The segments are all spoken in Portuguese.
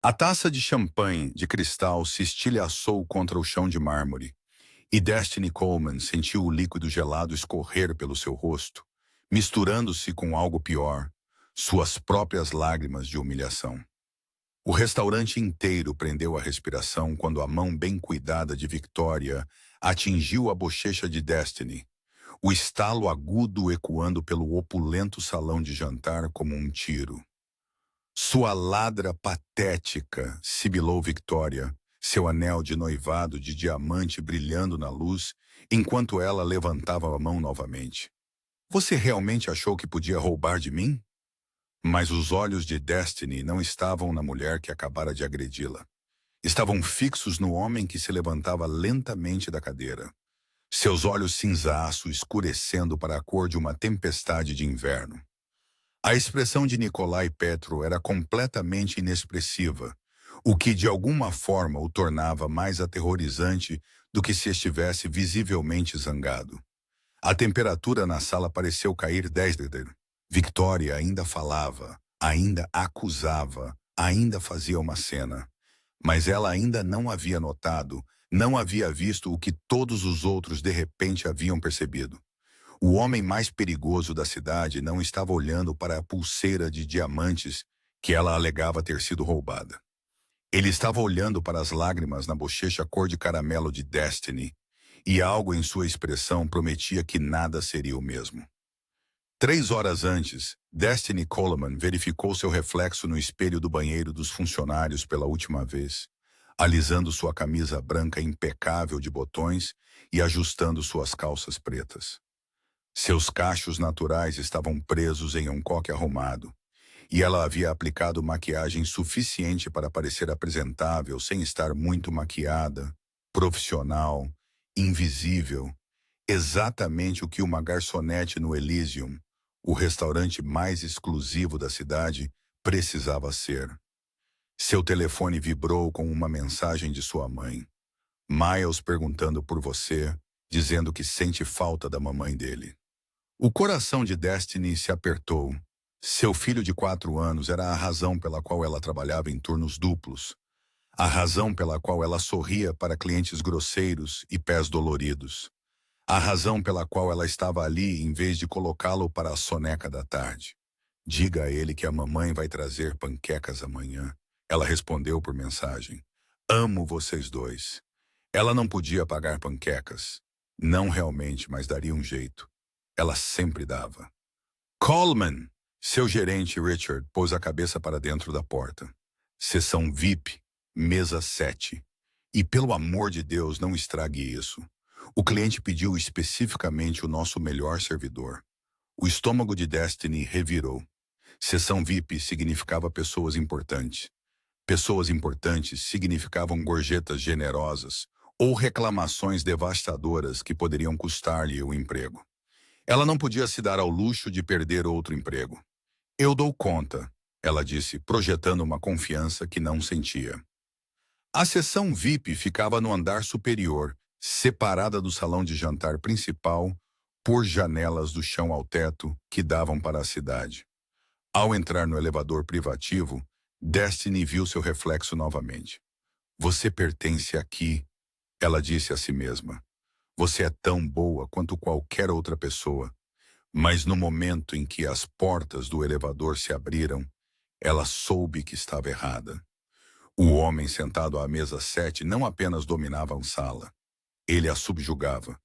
A taça de champanhe de cristal se estilhaçou contra o chão de mármore, e Destiny Coleman sentiu o líquido gelado escorrer pelo seu rosto, misturando-se com algo pior, suas próprias lágrimas de humilhação. O restaurante inteiro prendeu a respiração quando a mão bem cuidada de Victoria atingiu a bochecha de Destiny, o estalo agudo ecoando pelo opulento salão de jantar como um tiro. Sua ladra patética, sibilou Victoria, seu anel de noivado de diamante brilhando na luz, enquanto ela levantava a mão novamente. Você realmente achou que podia roubar de mim? Mas os olhos de Destiny não estavam na mulher que acabara de agredi-la. Estavam fixos no homem que se levantava lentamente da cadeira. Seus olhos cinzaço escurecendo para a cor de uma tempestade de inverno. A expressão de Nikolai Petro era completamente inexpressiva, o que de alguma forma o tornava mais aterrorizante do que se estivesse visivelmente zangado. A temperatura na sala pareceu cair 10 graus. Victoria ainda falava, ainda acusava, ainda fazia uma cena. Mas ela ainda não havia notado, não havia visto o que todos os outros de repente haviam percebido. O homem mais perigoso da cidade não estava olhando para a pulseira de diamantes que ela alegava ter sido roubada. Ele estava olhando para as lágrimas na bochecha cor de caramelo de Destiny, e algo em sua expressão prometia que nada seria o mesmo. 3 horas antes, Destiny Coleman verificou seu reflexo no espelho do banheiro dos funcionários pela última vez, alisando sua camisa branca impecável de botões e ajustando suas calças pretas. Seus cachos naturais estavam presos em um coque arrumado, e ela havia aplicado maquiagem suficiente para parecer apresentável sem estar muito maquiada, profissional, invisível, exatamente o que uma garçonete no Elysium, o restaurante mais exclusivo da cidade, precisava ser. Seu telefone vibrou com uma mensagem de sua mãe. Miles perguntando por você, dizendo que sente falta da mamãe dele. O coração de Destiny se apertou. Seu filho de 4 anos era a razão pela qual ela trabalhava em turnos duplos. A razão pela qual ela sorria para clientes grosseiros e pés doloridos. A razão pela qual ela estava ali em vez de colocá-lo para a soneca da tarde. Diga a ele que a mamãe vai trazer panquecas amanhã. Ela respondeu por mensagem. Amo vocês dois. Ela não podia pagar panquecas. Não realmente, mas daria um jeito. Ela sempre dava. Coleman! Seu gerente, Richard, pôs a cabeça para dentro da porta. Sessão VIP, mesa 7. E pelo amor de Deus, não estrague isso. O cliente pediu especificamente o nosso melhor servidor. O estômago de Destiny revirou. Sessão VIP significava pessoas importantes. Pessoas importantes significavam gorjetas generosas ou reclamações devastadoras que poderiam custar-lhe o emprego. Ela não podia se dar ao luxo de perder outro emprego. Eu dou conta, ela disse, projetando uma confiança que não sentia. A seção VIP ficava no andar superior, separada do salão de jantar principal, por janelas do chão ao teto que davam para a cidade. Ao entrar no elevador privativo, Destiny viu seu reflexo novamente. Você pertence aqui, ela disse a si mesma. Você é tão boa quanto qualquer outra pessoa. Mas no momento em que as portas do elevador se abriram, ela soube que estava errada. O homem sentado à mesa 7 não apenas dominava a sala. Ele a subjugava.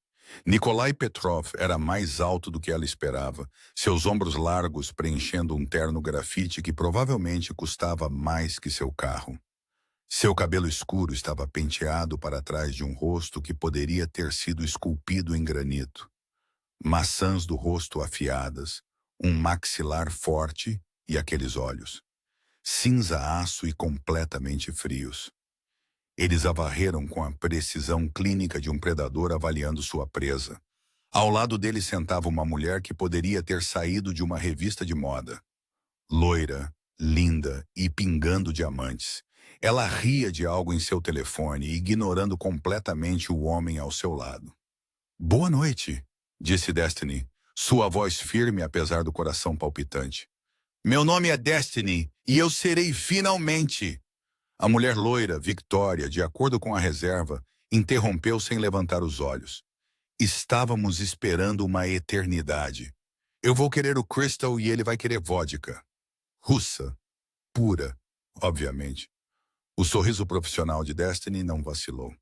Nikolai Petrov era mais alto do que ela esperava, seus ombros largos preenchendo um terno grafite que provavelmente custava mais que seu carro. Seu cabelo escuro estava penteado para trás de um rosto que poderia ter sido esculpido em granito. Maçãs do rosto afiadas, um maxilar forte e aqueles olhos. Cinza aço e completamente frios. Eles a varreram com a precisão clínica de um predador avaliando sua presa. Ao lado dele sentava uma mulher que poderia ter saído de uma revista de moda. Loira, linda e pingando diamantes. Ela ria de algo em seu telefone, ignorando completamente o homem ao seu lado. Boa noite, disse Destiny, sua voz firme apesar do coração palpitante. Meu nome é Destiny e eu serei finalmente. A mulher loira, Victoria, de acordo com a reserva, interrompeu sem levantar os olhos. Estávamos esperando uma eternidade. Eu vou querer o Crystal e ele vai querer vodka. Russa, pura, obviamente. O sorriso profissional de Destiny não vacilou.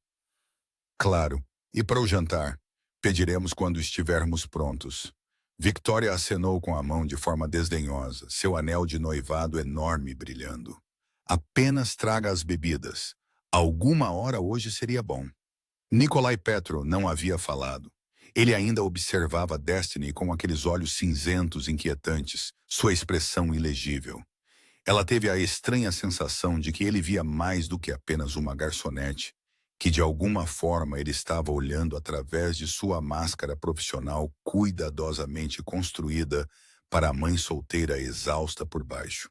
Claro, e para o jantar? Pediremos quando estivermos prontos. Victoria acenou com a mão de forma desdenhosa, seu anel de noivado enorme brilhando. Apenas traga as bebidas. Alguma hora hoje seria bom. Nikolai Petro não havia falado. Ele ainda observava Destiny com aqueles olhos cinzentos inquietantes, sua expressão ilegível. Ela teve a estranha sensação de que ele via mais do que apenas uma garçonete, que de alguma forma ele estava olhando através de sua máscara profissional cuidadosamente construída para a mãe solteira exausta por baixo.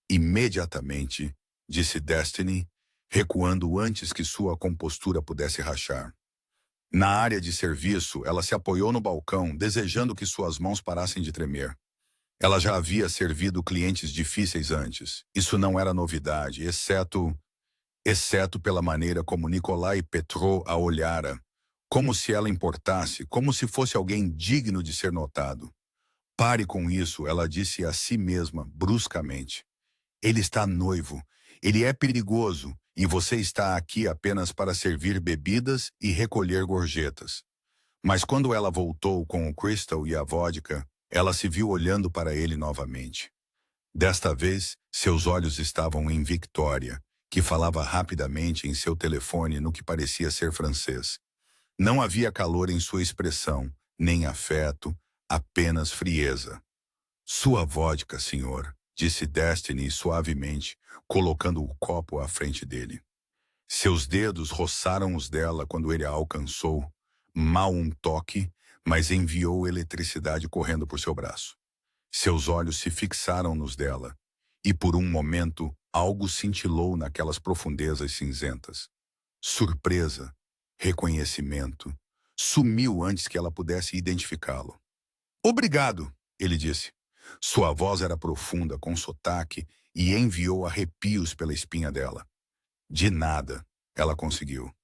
Imediatamente, disse Destiny, recuando antes que sua compostura pudesse rachar. Na área de serviço, ela se apoiou no balcão, desejando que suas mãos parassem de tremer. Ela já havia servido clientes difíceis antes. Isso não era novidade, exceto pela maneira como Nikolai Petro a olhara, como se ela importasse, como se fosse alguém digno de ser notado. Pare com isso, ela disse a si mesma, bruscamente. Ele está noivo, ele é perigoso, e você está aqui apenas para servir bebidas e recolher gorjetas. Mas quando ela voltou com o Crystal e a vodka, ela se viu olhando para ele novamente. Desta vez, seus olhos estavam em Victoria, que falava rapidamente em seu telefone no que parecia ser francês. Não havia calor em sua expressão, nem afeto, apenas frieza. Sua vodka, senhor, disse Destiny suavemente, colocando o copo à frente dele. Seus dedos roçaram os dela quando ele a alcançou, mal um toque, mas enviou eletricidade correndo por seu braço. Seus olhos se fixaram nos dela, e por um momento algo cintilou naquelas profundezas cinzentas. Surpresa, reconhecimento, sumiu antes que ela pudesse identificá-lo. Obrigado, ele disse. Sua voz era profunda, com sotaque, e enviou arrepios pela espinha dela. De nada, ela conseguiu.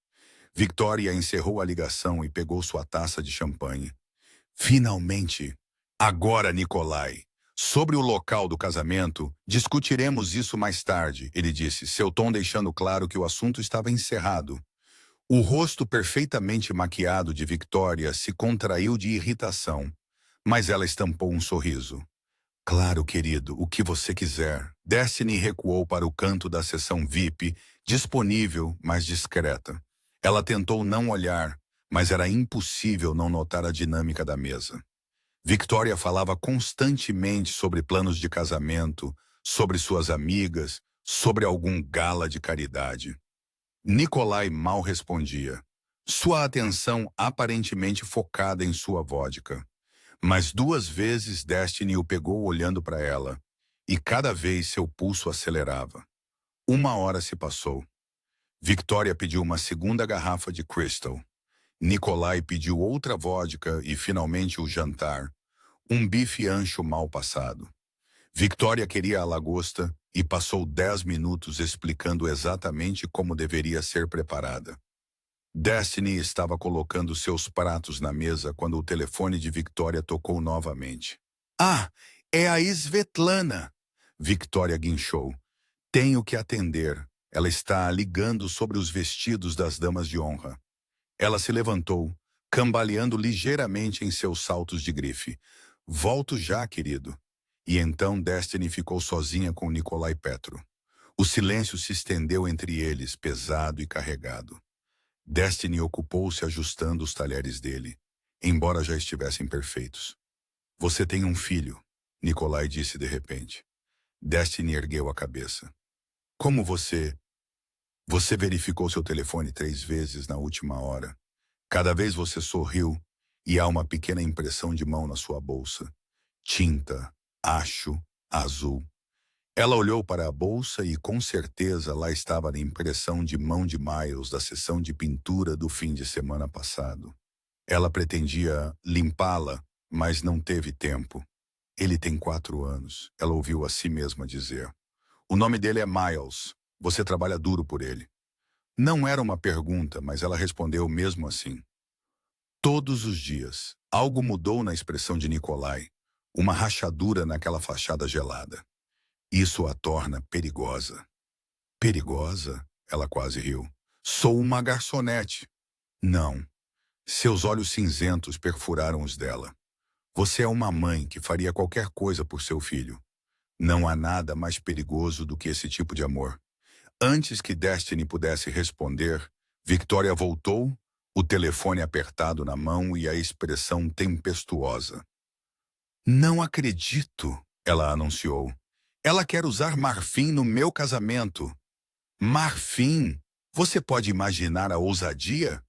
Victoria encerrou a ligação e pegou sua taça de champanhe. Finalmente! Agora, Nikolai! Sobre o local do casamento, discutiremos isso mais tarde, ele disse, seu tom deixando claro que o assunto estava encerrado. O rosto perfeitamente maquiado de Victoria se contraiu de irritação, mas ela estampou um sorriso. Claro, querido, o que você quiser. Destiny recuou para o canto da seção VIP, disponível, mas discreta. Ela tentou não olhar, mas era impossível não notar a dinâmica da mesa. Victoria falava constantemente sobre planos de casamento, sobre suas amigas, sobre algum gala de caridade. Nikolai mal respondia, sua atenção aparentemente focada em sua vodka. Mas 2 vezes Destiny o pegou olhando para ela, e cada vez seu pulso acelerava. 1 hora se passou. Victoria pediu uma segunda garrafa de Crystal. Nikolai pediu outra vodka e finalmente o jantar, um bife ancho mal passado. Victoria queria a lagosta e passou 10 minutos explicando exatamente como deveria ser preparada. Destiny estava colocando seus pratos na mesa quando o telefone de Victoria tocou novamente. Ah, é a Svetlana! Victoria guinchou. Tenho que atender. Ela está ligando sobre os vestidos das damas de honra. Ela se levantou, cambaleando ligeiramente em seus saltos de grife. Volto já, querido. E então Destiny ficou sozinha com Nikolai Petro. O silêncio se estendeu entre eles, pesado e carregado. Destiny ocupou-se ajustando os talheres dele, embora já estivessem perfeitos. Você tem um filho, Nikolai disse de repente. Destiny ergueu a cabeça. Como você... Você verificou seu telefone 3 vezes na última hora. Cada vez você sorriu e há uma pequena impressão de mão na sua bolsa. Tinta, acho, azul. Ela olhou para a bolsa e com certeza lá estava a impressão de mão de Miles da sessão de pintura do fim de semana passado. Ela pretendia limpá-la, mas não teve tempo. Ele tem 4 anos, ela ouviu a si mesma dizer. O nome dele é Miles. Você trabalha duro por ele. Não era uma pergunta, mas ela respondeu mesmo assim. Todos os dias, algo mudou na expressão de Nikolai, uma rachadura naquela fachada gelada. Isso a torna perigosa. Perigosa? Ela quase riu. Sou uma garçonete. Não. Seus olhos cinzentos perfuraram os dela. Você é uma mãe que faria qualquer coisa por seu filho. Não há nada mais perigoso do que esse tipo de amor. Antes que Destiny pudesse responder, Victoria voltou, o telefone apertado na mão e a expressão tempestuosa. Não acredito, ela anunciou. Ela quer usar marfim no meu casamento. Marfim? Você pode imaginar a ousadia?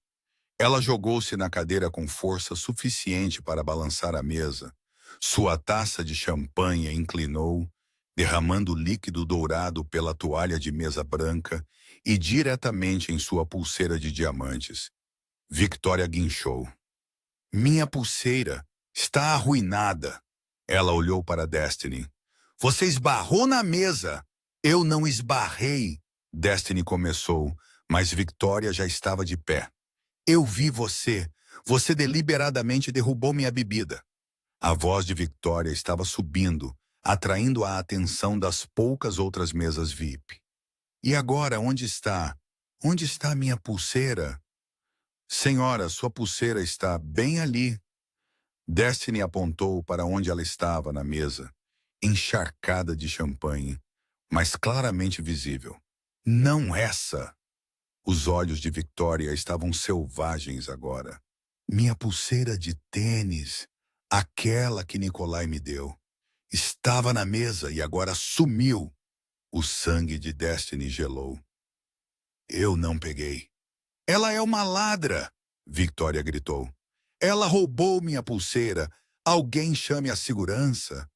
Ela jogou-se na cadeira com força suficiente para balançar a mesa. Sua taça de champanhe inclinou, derramando líquido dourado pela toalha de mesa branca e diretamente em sua pulseira de diamantes. Victoria guinchou. Minha pulseira está arruinada. Ela olhou para Destiny. Você esbarrou na mesa. Eu não esbarrei. Destiny começou, mas Victoria já estava de pé. Eu vi você. Você deliberadamente derrubou minha bebida. A voz de Victoria estava subindo, atraindo a atenção das poucas outras mesas VIP. E agora, onde está? Onde está minha pulseira? Senhora, sua pulseira está bem ali. Destiny apontou para onde ela estava na mesa, encharcada de champanhe, mas claramente visível. Não essa! Os olhos de Victoria estavam selvagens agora. Minha pulseira de tênis, aquela que Nikolai me deu, estava na mesa e agora sumiu. O sangue de Destiny gelou. Eu não peguei. Ela é uma ladra! Victoria gritou. Ela roubou minha pulseira. Alguém chame a segurança.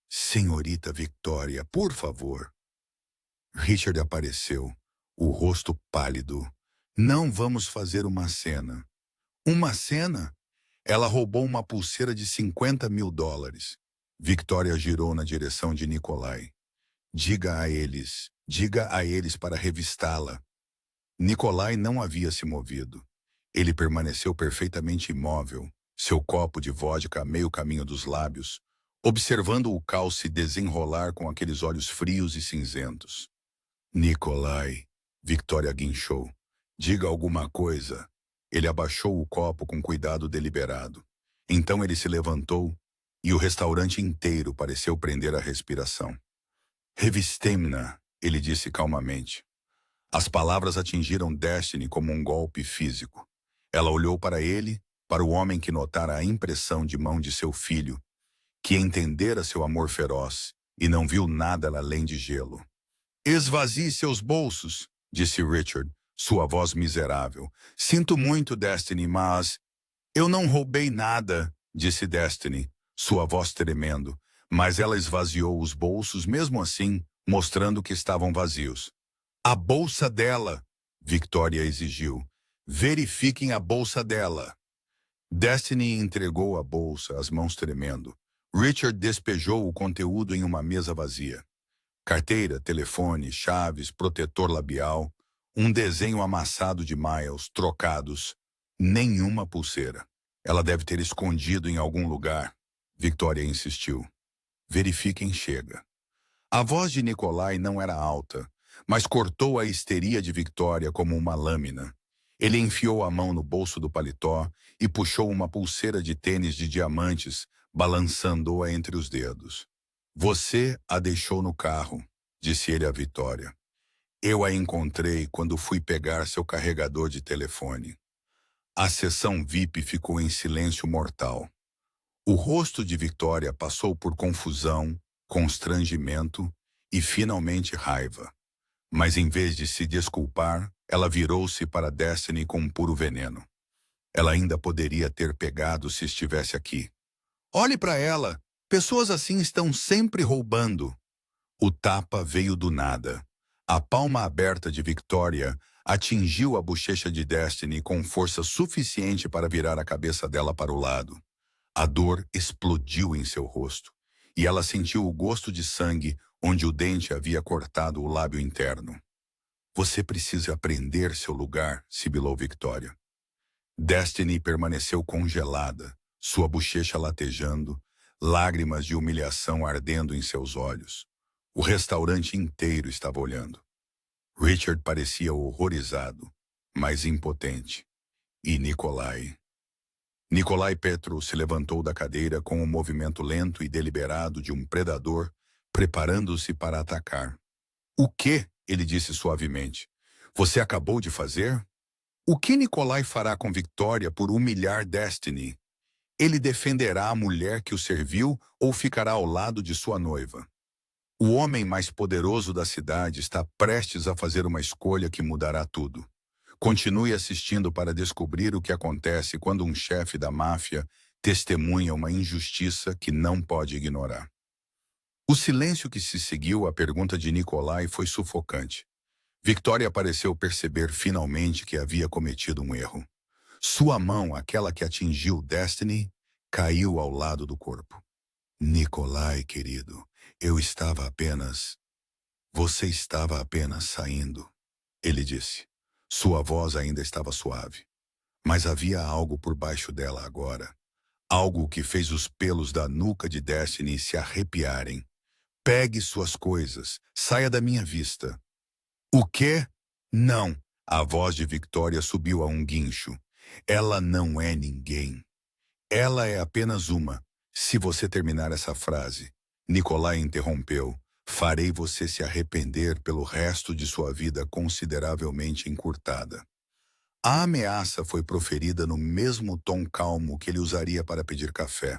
Senhorita Victoria, por favor. Richard apareceu, o rosto pálido. Não vamos fazer uma cena. Uma cena? Ela roubou uma pulseira de $50 mil. Victoria girou na direção de Nikolai. Diga a eles para revistá-la. Nikolai não havia se movido. Ele permaneceu perfeitamente imóvel, seu copo de vodka a meio caminho dos lábios, observando o caos se desenrolar com aqueles olhos frios e cinzentos. Nikolai, Victoria guinchou. Diga alguma coisa. Ele abaixou o copo com cuidado deliberado. Então ele se levantou e o restaurante inteiro pareceu prender a respiração. Revistem-na, ele disse calmamente. As palavras atingiram Destiny como um golpe físico. Ela olhou para ele, para o homem que notara a impressão de mão de seu filho, que entendera seu amor feroz e não viu nada além de gelo. Esvazie seus bolsos, disse Richard, sua voz miserável. Sinto muito, Destiny, mas... Eu não roubei nada, disse Destiny, sua voz tremendo, mas ela esvaziou os bolsos mesmo assim, mostrando que estavam vazios. A bolsa dela, Victoria exigiu. Verifiquem a bolsa dela. Destiny entregou a bolsa, as mãos tremendo. Richard despejou o conteúdo em uma mesa vazia. Carteira, telefone, chaves, protetor labial, um desenho amassado de Miles, trocados. Nenhuma pulseira. Ela deve ter escondido em algum lugar. Victoria insistiu. Verifiquem, chega. A voz de Nikolai não era alta, mas cortou a histeria de Victoria como uma lâmina. Ele enfiou a mão no bolso do paletó e puxou uma pulseira de tênis de diamantes, balançando-a entre os dedos. Você a deixou no carro, disse ele a Victoria. Eu a encontrei quando fui pegar seu carregador de telefone. A sessão VIP ficou em silêncio mortal. O rosto de Victoria passou por confusão, constrangimento e, finalmente, raiva. Mas, em vez de se desculpar, ela virou-se para Destiny com um puro veneno. Ela ainda poderia ter pegado se estivesse aqui. Olhe para ela! Pessoas assim estão sempre roubando. O tapa veio do nada. A palma aberta de Victoria atingiu a bochecha de Destiny com força suficiente para virar a cabeça dela para o lado. A dor explodiu em seu rosto, e ela sentiu o gosto de sangue onde o dente havia cortado o lábio interno. Você precisa aprender seu lugar, sibilou Victoria. Destiny permaneceu congelada, sua bochecha latejando, lágrimas de humilhação ardendo em seus olhos. O restaurante inteiro estava olhando. Richard parecia horrorizado, mas impotente. E Nikolai? Nikolai Petro se levantou da cadeira com um movimento lento e deliberado de um predador, preparando-se para atacar. O que? Ele disse suavemente. Você acabou de fazer? O que Nikolai fará com Victoria por humilhar Destiny? Ele defenderá a mulher que o serviu ou ficará ao lado de sua noiva? O homem mais poderoso da cidade está prestes a fazer uma escolha que mudará tudo. Continue assistindo para descobrir o que acontece quando um chefe da máfia testemunha uma injustiça que não pode ignorar. O silêncio que se seguiu à pergunta de Nikolai foi sufocante. Victoria pareceu perceber finalmente que havia cometido um erro. Sua mão, aquela que atingiu Destiny, caiu ao lado do corpo. Nikolai, querido, eu estava apenas... Você estava apenas saindo, ele disse. Sua voz ainda estava suave. Mas havia algo por baixo dela agora. Algo que fez os pelos da nuca de Destiny se arrepiarem. Pegue suas coisas, saia da minha vista. O quê? Não. A voz de Victoria subiu a um guincho. Ela não é ninguém. Ela é apenas uma. Se você terminar essa frase, Nikolai interrompeu, farei você se arrepender pelo resto de sua vida consideravelmente encurtada. A ameaça foi proferida no mesmo tom calmo que ele usaria para pedir café.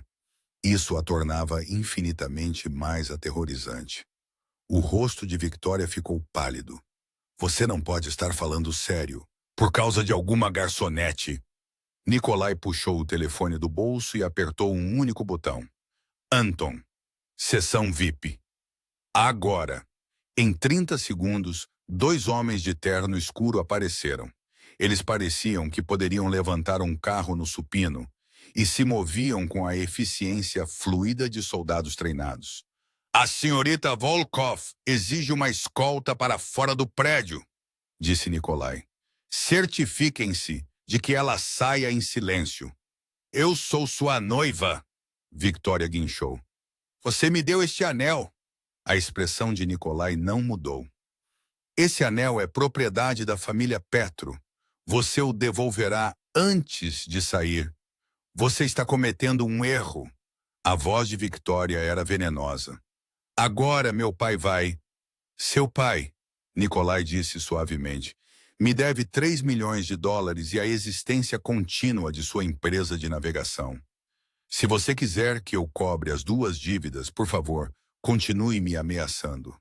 Isso a tornava infinitamente mais aterrorizante. O rosto de Victoria ficou pálido. Você não pode estar falando sério. Por causa de alguma garçonete. Nikolai puxou o telefone do bolso e apertou um único botão. Anton. Sessão VIP. Agora. Em 30 segundos, 2 homens de terno escuro apareceram. Eles pareciam que poderiam levantar um carro no supino e se moviam com a eficiência fluida de soldados treinados. A senhorita Volkov exige uma escolta para fora do prédio, disse Nikolai. Certifiquem-se de que ela saia em silêncio. Eu sou sua noiva, Victoria guinchou. Você me deu este anel. A expressão de Nikolai não mudou. Esse anel é propriedade da família Petro. Você o devolverá antes de sair. Você está cometendo um erro. A voz de Victoria era venenosa. Agora meu pai vai. Seu pai, Nikolai disse suavemente, me deve 3 milhões de dólares e a existência contínua de sua empresa de navegação. Se você quiser que eu cobre as 2 dívidas, por favor, continue me ameaçando.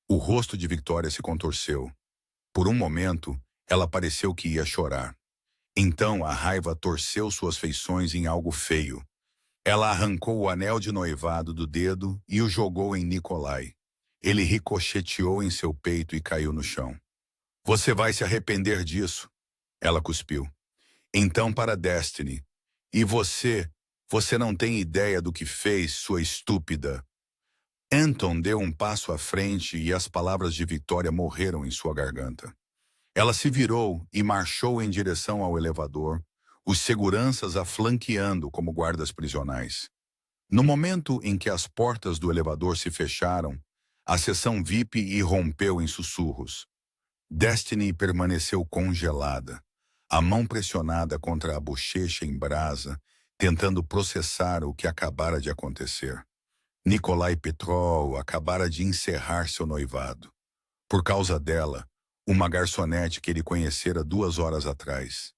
O rosto de Victoria se contorceu. Por um momento, ela pareceu que ia chorar. Então a raiva torceu suas feições em algo feio. Ela arrancou o anel de noivado do dedo e o jogou em Nikolai. Ele ricocheteou em seu peito e caiu no chão. Você vai se arrepender disso, ela cuspiu. Então para Destiny. E você não tem ideia do que fez, sua estúpida. Anton deu um passo à frente e as palavras de Victoria morreram em sua garganta. Ela se virou e marchou em direção ao elevador, os seguranças a flanqueando como guardas prisionais. No momento em que as portas do elevador se fecharam, a sessão VIP irrompeu em sussurros. Destiny permaneceu congelada, a mão pressionada contra a bochecha em brasa, tentando processar o que acabara de acontecer. Nikolai Petrov acabara de encerrar seu noivado. Por causa dela, uma garçonete que ele conhecera 2 horas atrás.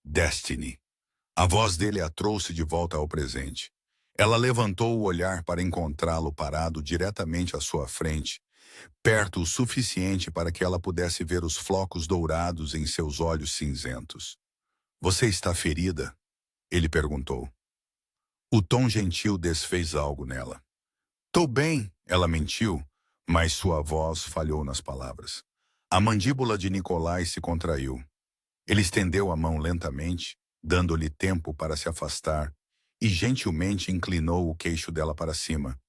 Destiny. A voz dele a trouxe de volta ao presente. Ela levantou o olhar para encontrá-lo parado diretamente à sua frente, perto o suficiente para que ela pudesse ver os flocos dourados em seus olhos cinzentos. Você está ferida? Ele perguntou. O tom gentil desfez algo nela. Tô bem, ela mentiu, mas sua voz falhou nas palavras. A mandíbula de Nikolai se contraiu. Ele estendeu a mão lentamente, dando-lhe tempo para se afastar, e gentilmente inclinou o queixo dela para cima,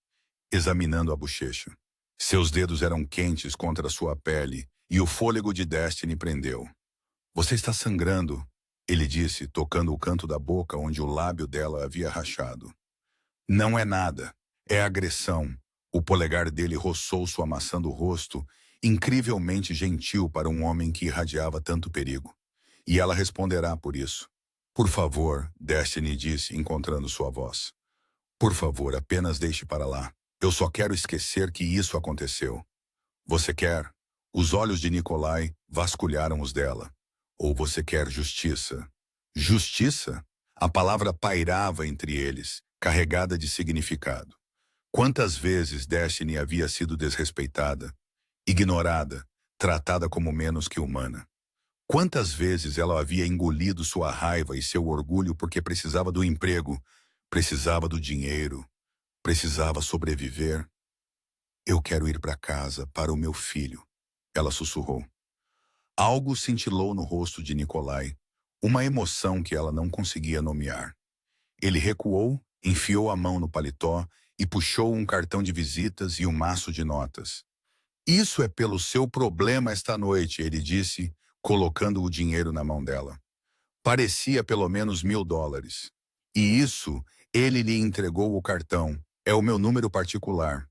examinando a bochecha. Seus dedos eram quentes contra sua pele e o fôlego de Destiny prendeu. Você está sangrando, ele disse, tocando o canto da boca onde o lábio dela havia rachado. Não é nada. É agressão. O polegar dele roçou sua maçã do rosto, incrivelmente gentil para um homem que irradiava tanto perigo. E ela responderá por isso. Por favor, Destiny disse, encontrando sua voz. Por favor, apenas deixe para lá. Eu só quero esquecer que isso aconteceu. Você quer? Os olhos de Nikolai vasculharam os dela. Ou você quer justiça? Justiça? A palavra pairava entre eles, carregada de significado. Quantas vezes Destiny havia sido desrespeitada, ignorada, tratada como menos que humana? Quantas vezes ela havia engolido sua raiva e seu orgulho porque precisava do emprego, precisava do dinheiro, precisava sobreviver? Eu quero ir para casa, para o meu filho, ela sussurrou. Algo cintilou no rosto de Nikolai, uma emoção que ela não conseguia nomear. Ele recuou, enfiou a mão no paletó e puxou um cartão de visitas e um maço de notas. Isso é pelo seu problema esta noite, ele disse, colocando o dinheiro na mão dela. Parecia pelo menos $1000. E isso, ele lhe entregou o cartão. É o meu número particular.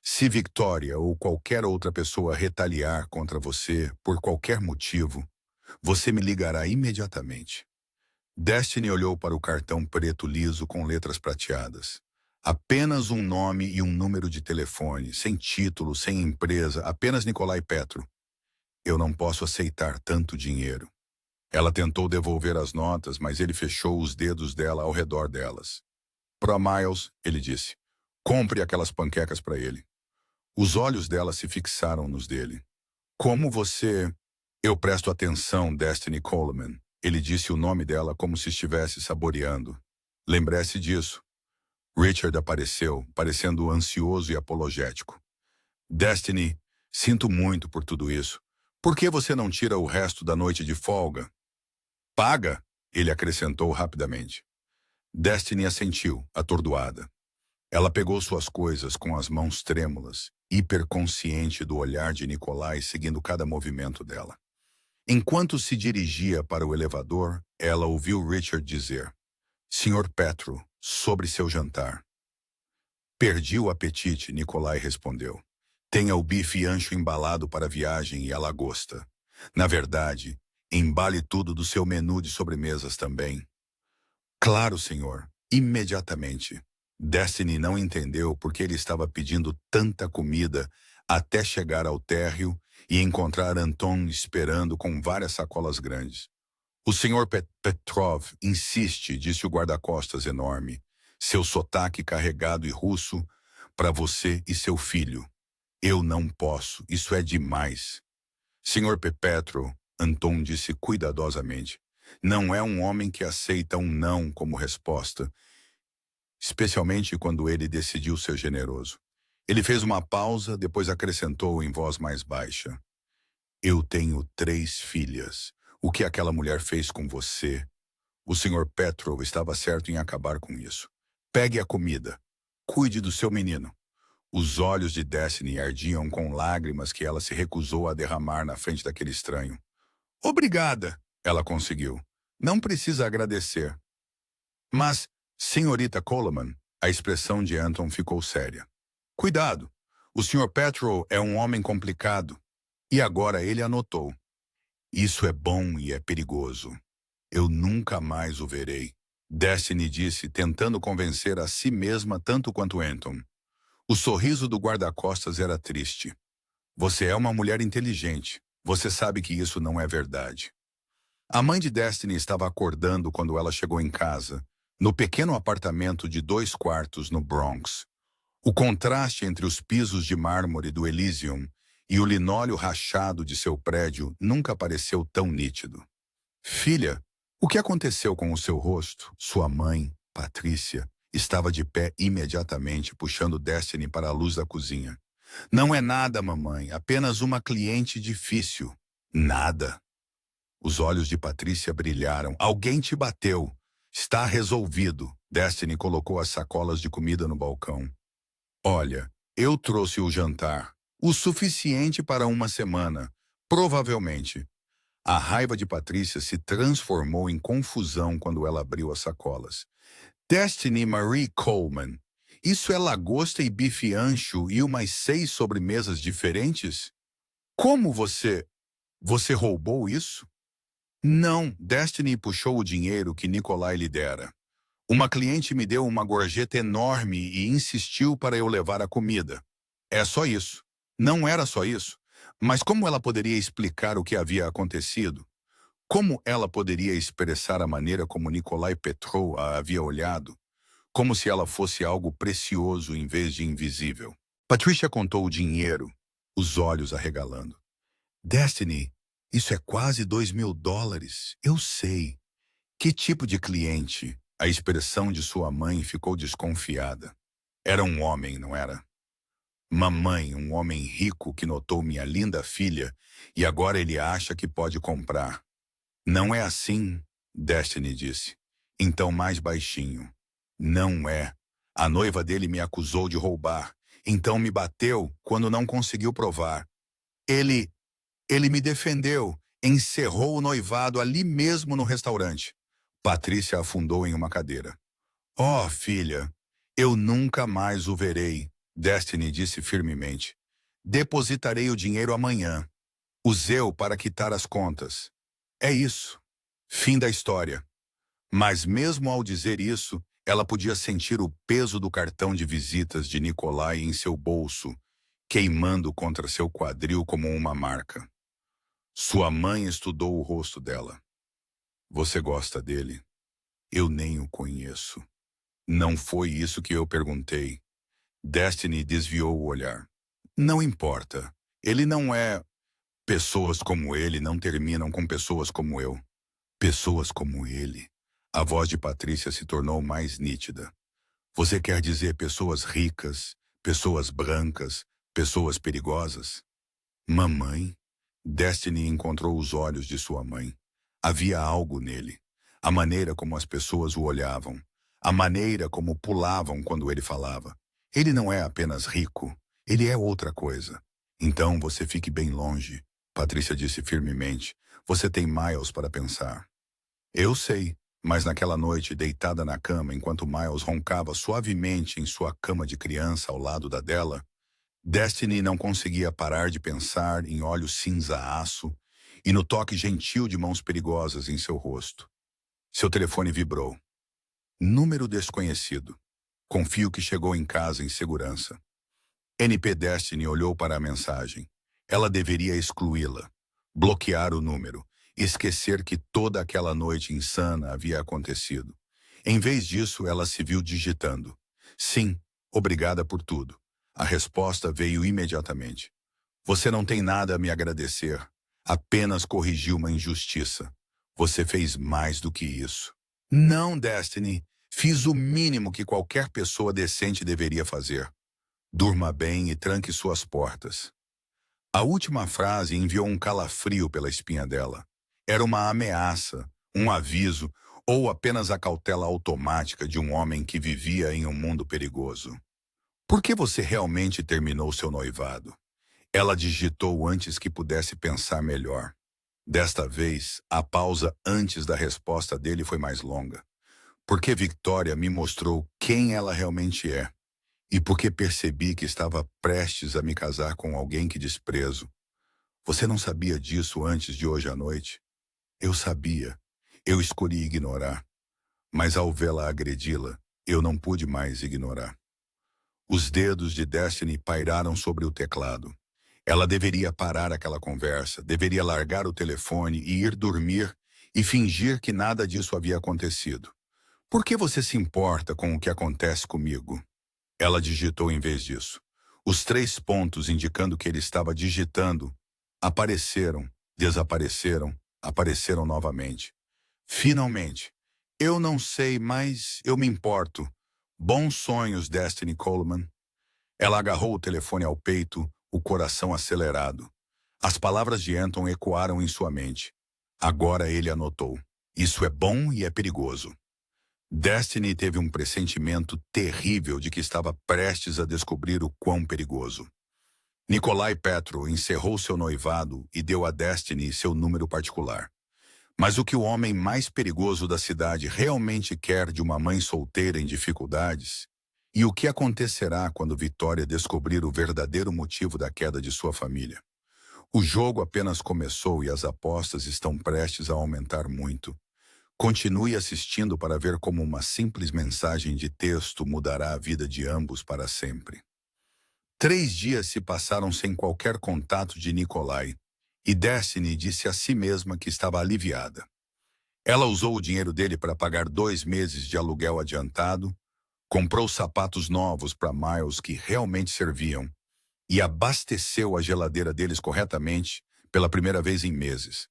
Se Victoria ou qualquer outra pessoa retaliar contra você por qualquer motivo, você me ligará imediatamente. Destiny olhou para o cartão preto liso com letras prateadas. Apenas um nome e um número de telefone, sem título, sem empresa, apenas Nikolai Petro. Eu não posso aceitar tanto dinheiro. Ela tentou devolver as notas, mas ele fechou os dedos dela ao redor delas. Pro Miles, ele disse, compre aquelas panquecas para ele. Os olhos dela se fixaram nos dele. Como você... Eu presto atenção, Destiny Coleman. Ele disse o nome dela como se estivesse saboreando. Lembre-se disso. Richard apareceu, parecendo ansioso e apologético. Destiny, sinto muito por tudo isso. Por que você não tira o resto da noite de folga? Paga, ele acrescentou rapidamente. Destiny assentiu, atordoada. Ela pegou suas coisas com as mãos trêmulas, hiperconsciente do olhar de Nikolai seguindo cada movimento dela. Enquanto se dirigia para o elevador, ela ouviu Richard dizer, Sr. Petro, sobre seu jantar. Perdi o apetite, Nikolai respondeu. Tenha o bife ancho embalado para a viagem e a lagosta. Na verdade, embale tudo do seu menu de sobremesas também. Claro, senhor, imediatamente. Destiny não entendeu por que ele estava pedindo tanta comida até chegar ao térreo e encontrar Anton esperando com várias sacolas grandes. O senhor Petrov insiste, disse o guarda-costas enorme, seu sotaque carregado e russo, para você e seu filho. Eu não posso, isso é demais. Senhor Petro, Anton disse cuidadosamente, não é um homem que aceita um não como resposta, especialmente quando ele decidiu ser generoso. Ele fez uma pausa, depois acrescentou em voz mais baixa. Eu tenho 3 filhas. O que aquela mulher fez com você? O Sr. Petrov estava certo em acabar com isso. Pegue a comida. Cuide do seu menino. Os olhos de Destiny ardiam com lágrimas que ela se recusou a derramar na frente daquele estranho. Obrigada, ela conseguiu. Não precisa agradecer. Mas, senhorita Coleman, a expressão de Anton ficou séria. Cuidado, o Sr. Petrov é um homem complicado. E agora ele anotou. Isso é bom e é perigoso. Eu nunca mais o verei. Destiny disse, tentando convencer a si mesma tanto quanto Anton. O sorriso do guarda-costas era triste. Você é uma mulher inteligente. Você sabe que isso não é verdade. A mãe de Destiny estava acordando quando ela chegou em casa, no pequeno apartamento de 2 quartos no Bronx. O contraste entre os pisos de mármore do Elysium e o linóleo rachado de seu prédio nunca pareceu tão nítido. Filha, o que aconteceu com o seu rosto? Sua mãe, Patrícia, estava de pé imediatamente, puxando Destiny para a luz da cozinha. Não é nada, mamãe, apenas uma cliente difícil. Nada. Os olhos de Patrícia brilharam. Alguém te bateu. Está resolvido. Destiny colocou as sacolas de comida no balcão. Olha, eu trouxe o jantar. O suficiente para uma semana, provavelmente. A raiva de Patrícia se transformou em confusão quando ela abriu as sacolas. Destiny Marie Coleman. Isso é lagosta e bife ancho e umas 6 sobremesas diferentes? Como você... Você roubou isso? Não, Destiny puxou o dinheiro que Nikolai lhe dera. Uma cliente me deu uma gorjeta enorme e insistiu para eu levar a comida. É só isso. Não era só isso. Mas como ela poderia explicar o que havia acontecido? Como ela poderia expressar a maneira como Nikolai Petrov a havia olhado? Como se ela fosse algo precioso em vez de invisível. Patricia contou o dinheiro, os olhos arregalando. Destiny, isso é quase $2.000. Eu sei. Que tipo de cliente? A expressão de sua mãe ficou desconfiada. Era um homem, não era? Mamãe, um homem rico que notou minha linda filha e agora ele acha que pode comprar. Não é assim, Destiny disse. Então mais baixinho. Não é. A noiva dele me acusou de roubar. Então me bateu quando não conseguiu provar. Ele me defendeu. Encerrou o noivado ali mesmo no restaurante. Patrícia afundou em uma cadeira. Oh, filha, eu nunca mais o verei, Destiny disse firmemente. Depositarei o dinheiro amanhã. Usei-o para quitar as contas. É isso. Fim da história. Mas mesmo ao dizer isso, ela podia sentir o peso do cartão de visitas de Nikolai em seu bolso, queimando contra seu quadril como uma marca. Sua mãe estudou o rosto dela. Você gosta dele? Eu nem o conheço. Não foi isso que eu perguntei. Destiny desviou o olhar. Não importa. Ele não é... Pessoas como ele não terminam com pessoas como eu. Pessoas como ele. A voz de Patrícia se tornou mais nítida. Você quer dizer pessoas ricas, pessoas brancas, pessoas perigosas? Mamãe? Destiny encontrou os olhos de sua mãe. Havia algo nele. A maneira como as pessoas o olhavam. A maneira como pulavam quando ele falava. Ele não é apenas rico. Ele é outra coisa. Então você fique bem longe, Patrícia disse firmemente. Você tem Miles para pensar. Eu sei, mas naquela noite, deitada na cama, enquanto Miles roncava suavemente em sua cama de criança ao lado da dela, Destiny não conseguia parar de pensar em olhos cinza-aço e no toque gentil de mãos perigosas em seu rosto. Seu telefone vibrou. Número desconhecido. Confio que chegou em casa em segurança. NP Destiny olhou para a mensagem. Ela deveria excluí-la, bloquear o número, esquecer que toda aquela noite insana havia acontecido. Em vez disso, ela se viu digitando. Sim, obrigada por tudo. A resposta veio imediatamente. Você não tem nada a me agradecer. Apenas corrigiu uma injustiça. Você fez mais do que isso. Não, Destiny. Fiz o mínimo que qualquer pessoa decente deveria fazer. Durma bem e tranque suas portas. A última frase enviou um calafrio pela espinha dela. Era uma ameaça, um aviso, ou apenas a cautela automática de um homem que vivia em um mundo perigoso. Por que você realmente terminou seu noivado? Ela digitou antes que pudesse pensar melhor. Desta vez, a pausa antes da resposta dele foi mais longa. Porque Victoria me mostrou quem ela realmente é. E porque percebi que estava prestes a me casar com alguém que desprezo. Você não sabia disso antes de hoje à noite? Eu sabia. Eu escolhi ignorar. Mas ao vê-la agredi-la, eu não pude mais ignorar. Os dedos de Destiny pairaram sobre o teclado. Ela deveria parar aquela conversa, deveria largar o telefone e ir dormir e fingir que nada disso havia acontecido. Por que você se importa com o que acontece comigo? Ela digitou em vez disso. Os 3 pontos indicando que ele estava digitando apareceram, desapareceram, apareceram novamente. Finalmente. Eu não sei, mas eu me importo. Bons sonhos, Destiny Coleman. Ela agarrou o telefone ao peito, o coração acelerado. As palavras de Anton ecoaram em sua mente. Agora ele anotou. Isso é bom e é perigoso. Destiny teve um pressentimento terrível de que estava prestes a descobrir o quão perigoso. Nikolai Petro encerrou seu noivado e deu a Destiny seu número particular. Mas o que o homem mais perigoso da cidade realmente quer de uma mãe solteira em dificuldades? E o que acontecerá quando Victoria descobrir o verdadeiro motivo da queda de sua família? O jogo apenas começou e as apostas estão prestes a aumentar muito. Continue assistindo para ver como uma simples mensagem de texto mudará a vida de ambos para sempre. 3 dias se passaram sem qualquer contato de Nikolai, e Destiny disse a si mesma que estava aliviada. Ela usou o dinheiro dele para pagar 2 meses de aluguel adiantado, comprou sapatos novos para Miles que realmente serviam e abasteceu a geladeira deles corretamente pela primeira vez em meses.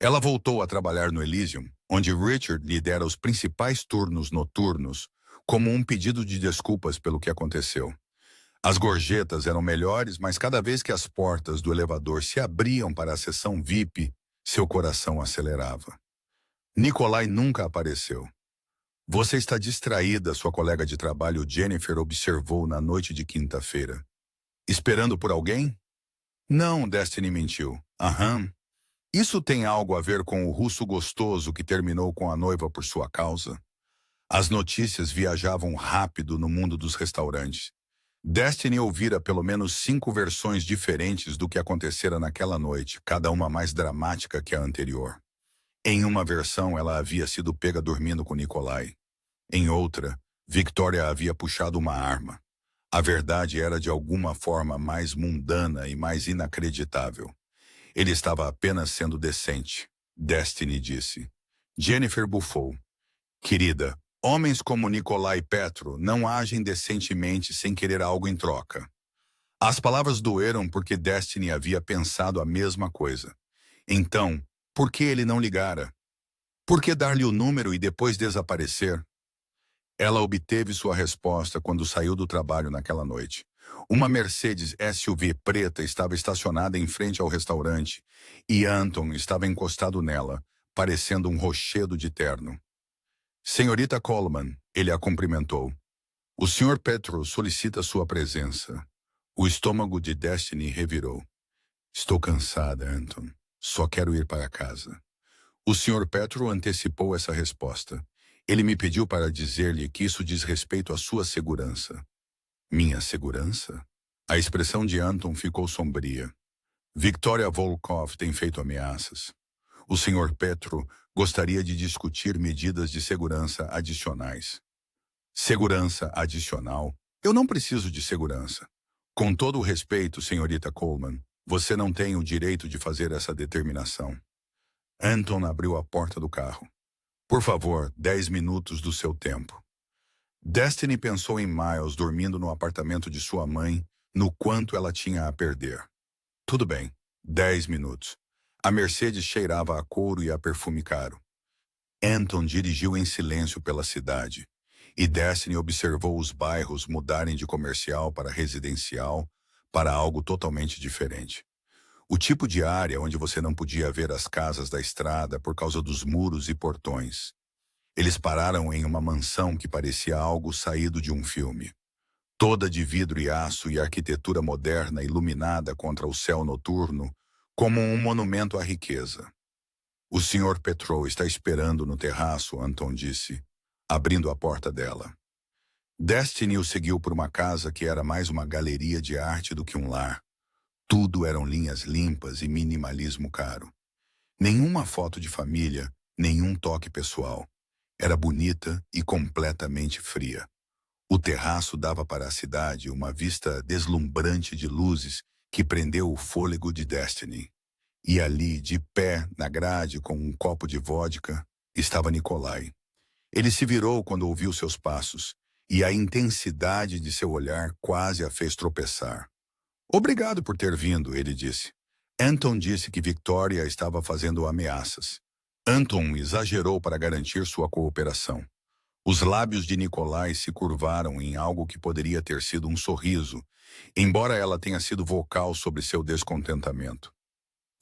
Ela voltou a trabalhar no Elysium, onde Richard lhe dera os principais turnos noturnos, como um pedido de desculpas pelo que aconteceu. As gorjetas eram melhores, mas cada vez que as portas do elevador se abriam para a seção VIP, seu coração acelerava. Nikolai nunca apareceu. Você está distraída, sua colega de trabalho Jennifer observou na noite de quinta-feira. Esperando por alguém? Não, Destiny mentiu. Aham. Isso tem algo a ver com o russo gostoso que terminou com a noiva por sua causa? As notícias viajavam rápido no mundo dos restaurantes. Destiny ouvira pelo menos 5 versões diferentes do que acontecera naquela noite, cada uma mais dramática que a anterior. Em uma versão, ela havia sido pega dormindo com Nikolai. Em outra, Victoria havia puxado uma arma. A verdade era de alguma forma mais mundana e mais inacreditável. Ele estava apenas sendo decente, Destiny disse. Jennifer bufou. Querida, homens como Nikolai Petro não agem decentemente sem querer algo em troca. As palavras doeram porque Destiny havia pensado a mesma coisa. Então, por que ele não ligara? Por que dar-lhe o número e depois desaparecer? Ela obteve sua resposta quando saiu do trabalho naquela noite. Uma Mercedes SUV preta estava estacionada em frente ao restaurante e Anton estava encostado nela, parecendo um rochedo de terno. Senhorita Coleman, ele a cumprimentou. O Sr. Petro solicita sua presença. O estômago de Destiny revirou. Estou cansada, Anton. Só quero ir para casa. O Sr. Petro antecipou essa resposta. Ele me pediu para dizer-lhe que isso diz respeito à sua segurança. Minha segurança? A expressão de Anton ficou sombria. Victoria Volkov tem feito ameaças. O Sr. Petro gostaria de discutir medidas de segurança adicionais. Segurança adicional? Eu não preciso de segurança. Com todo o respeito, senhorita Coleman, você não tem o direito de fazer essa determinação. Anton abriu a porta do carro. Por favor, 10 minutos do seu tempo. Destiny pensou em Miles dormindo no apartamento de sua mãe, no quanto ela tinha a perder. Tudo bem, 10 minutos. A Mercedes cheirava a couro e a perfume caro. Anton dirigiu em silêncio pela cidade, e Destiny observou os bairros mudarem de comercial para residencial, para algo totalmente diferente. O tipo de área onde você não podia ver as casas da estrada por causa dos muros e portões. Eles pararam em uma mansão que parecia algo saído de um filme. Toda de vidro e aço e arquitetura moderna iluminada contra o céu noturno, como um monumento à riqueza. O Sr. Petro está esperando no terraço, Anton disse, abrindo a porta dela. Destiny o seguiu por uma casa que era mais uma galeria de arte do que um lar. Tudo eram linhas limpas e minimalismo caro. Nenhuma foto de família, nenhum toque pessoal. Era bonita e completamente fria. O terraço dava para a cidade uma vista deslumbrante de luzes que prendeu o fôlego de Destiny. E ali, de pé, na grade, com um copo de vodka, estava Nikolai. Ele se virou quando ouviu seus passos, e a intensidade de seu olhar quase a fez tropeçar. Obrigado por ter vindo, ele disse. Anton disse que Victoria estava fazendo ameaças. Anton exagerou para garantir sua cooperação. Os lábios de Nikolai se curvaram em algo que poderia ter sido um sorriso, embora ela tenha sido vocal sobre seu descontentamento.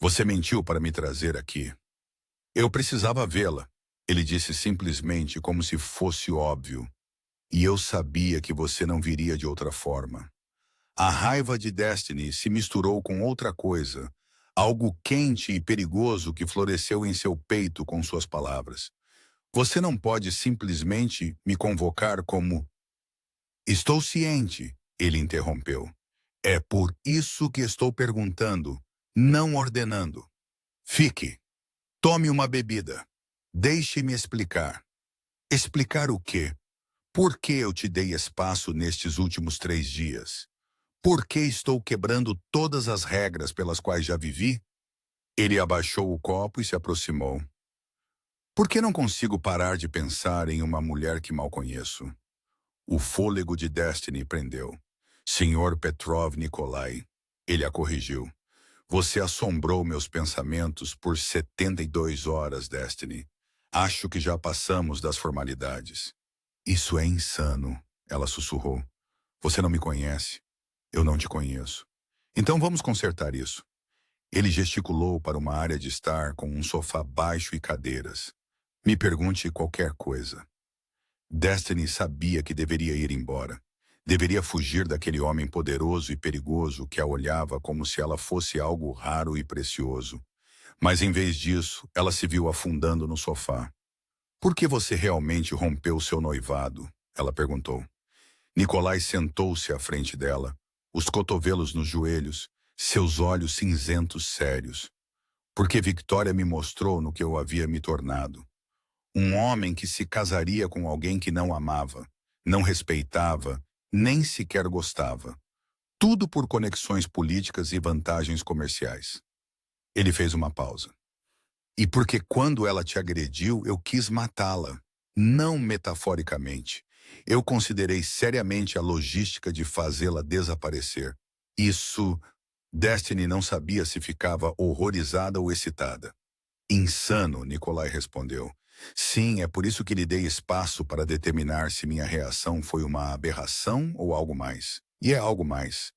Você mentiu para me trazer aqui. Eu precisava vê-la, ele disse simplesmente como se fosse óbvio. E eu sabia que você não viria de outra forma. A raiva de Destiny se misturou com outra coisa, algo quente e perigoso que floresceu em seu peito com suas palavras. Você não pode simplesmente me convocar como... Estou ciente, ele interrompeu. É por isso que estou perguntando, não ordenando. Fique. Tome uma bebida. Deixe-me explicar. Explicar o quê? Por que eu te dei espaço nestes últimos 3 dias? Por que estou quebrando todas as regras pelas quais já vivi? Ele abaixou o copo e se aproximou. Por que não consigo parar de pensar em uma mulher que mal conheço? O fôlego de Destiny prendeu. Senhor Petrov Nikolai. Ele a corrigiu. Você assombrou meus pensamentos por 72 horas, Destiny. Acho que já passamos das formalidades. Isso é insano, ela sussurrou. Você não me conhece. Eu não te conheço. Então vamos consertar isso. Ele gesticulou para uma área de estar com um sofá baixo e cadeiras. Me pergunte qualquer coisa. Destiny sabia que deveria ir embora. Deveria fugir daquele homem poderoso e perigoso que a olhava como se ela fosse algo raro e precioso. Mas em vez disso, ela se viu afundando no sofá. Por que você realmente rompeu seu noivado? Ela perguntou. Nikolai sentou-se à frente dela, os cotovelos nos joelhos, seus olhos cinzentos sérios. Porque Victoria me mostrou no que eu havia me tornado. Um homem que se casaria com alguém que não amava, não respeitava, nem sequer gostava. Tudo por conexões políticas e vantagens comerciais. Ele fez uma pausa. E porque quando ela te agrediu, eu quis matá-la. Não metaforicamente. Eu considerei seriamente a logística de fazê-la desaparecer. Isso... Destiny não sabia se ficava horrorizada ou excitada. Insano, Nikolai respondeu. Sim, é por isso que lhe dei espaço para determinar se minha reação foi uma aberração ou algo mais. E é algo mais.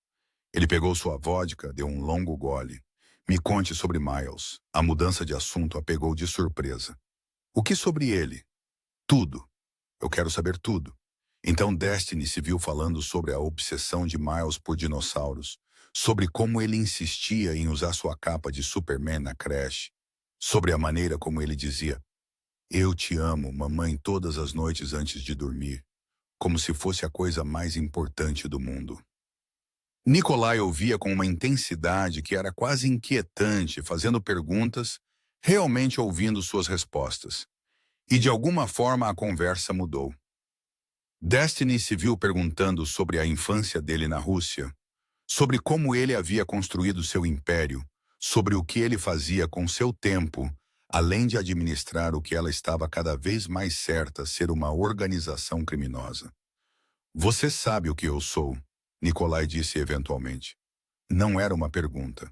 Ele pegou sua vodka, deu um longo gole. Me conte sobre Miles. A mudança de assunto a pegou de surpresa. O que sobre ele? Tudo. Eu quero saber tudo. Então Destiny se viu falando sobre a obsessão de Miles por dinossauros, sobre como ele insistia em usar sua capa de Superman na creche, sobre a maneira como ele dizia "Eu te amo, mamãe", todas as noites antes de dormir, como se fosse a coisa mais importante do mundo. Nikolai ouvia com uma intensidade que era quase inquietante, fazendo perguntas, realmente ouvindo suas respostas. E de alguma forma a conversa mudou. Destiny se viu perguntando sobre a infância dele na Rússia, sobre como ele havia construído seu império, sobre o que ele fazia com seu tempo, além de administrar o que ela estava cada vez mais certa ser uma organização criminosa. Você sabe o que eu sou, Nikolai disse eventualmente. Não era uma pergunta.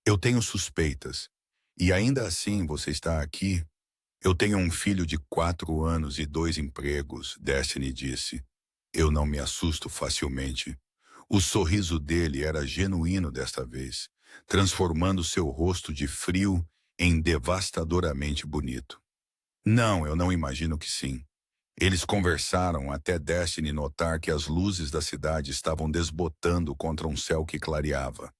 Eu tenho suspeitas. E ainda assim você está aqui? Eu tenho um filho de 4 anos e 2 empregos, Destiny disse. Eu não me assusto facilmente. O sorriso dele era genuíno desta vez, transformando seu rosto de frio em devastadoramente bonito. Não, eu não imagino que sim. Eles conversaram até Destiny notar que as luzes da cidade estavam desbotando contra um céu que clareava.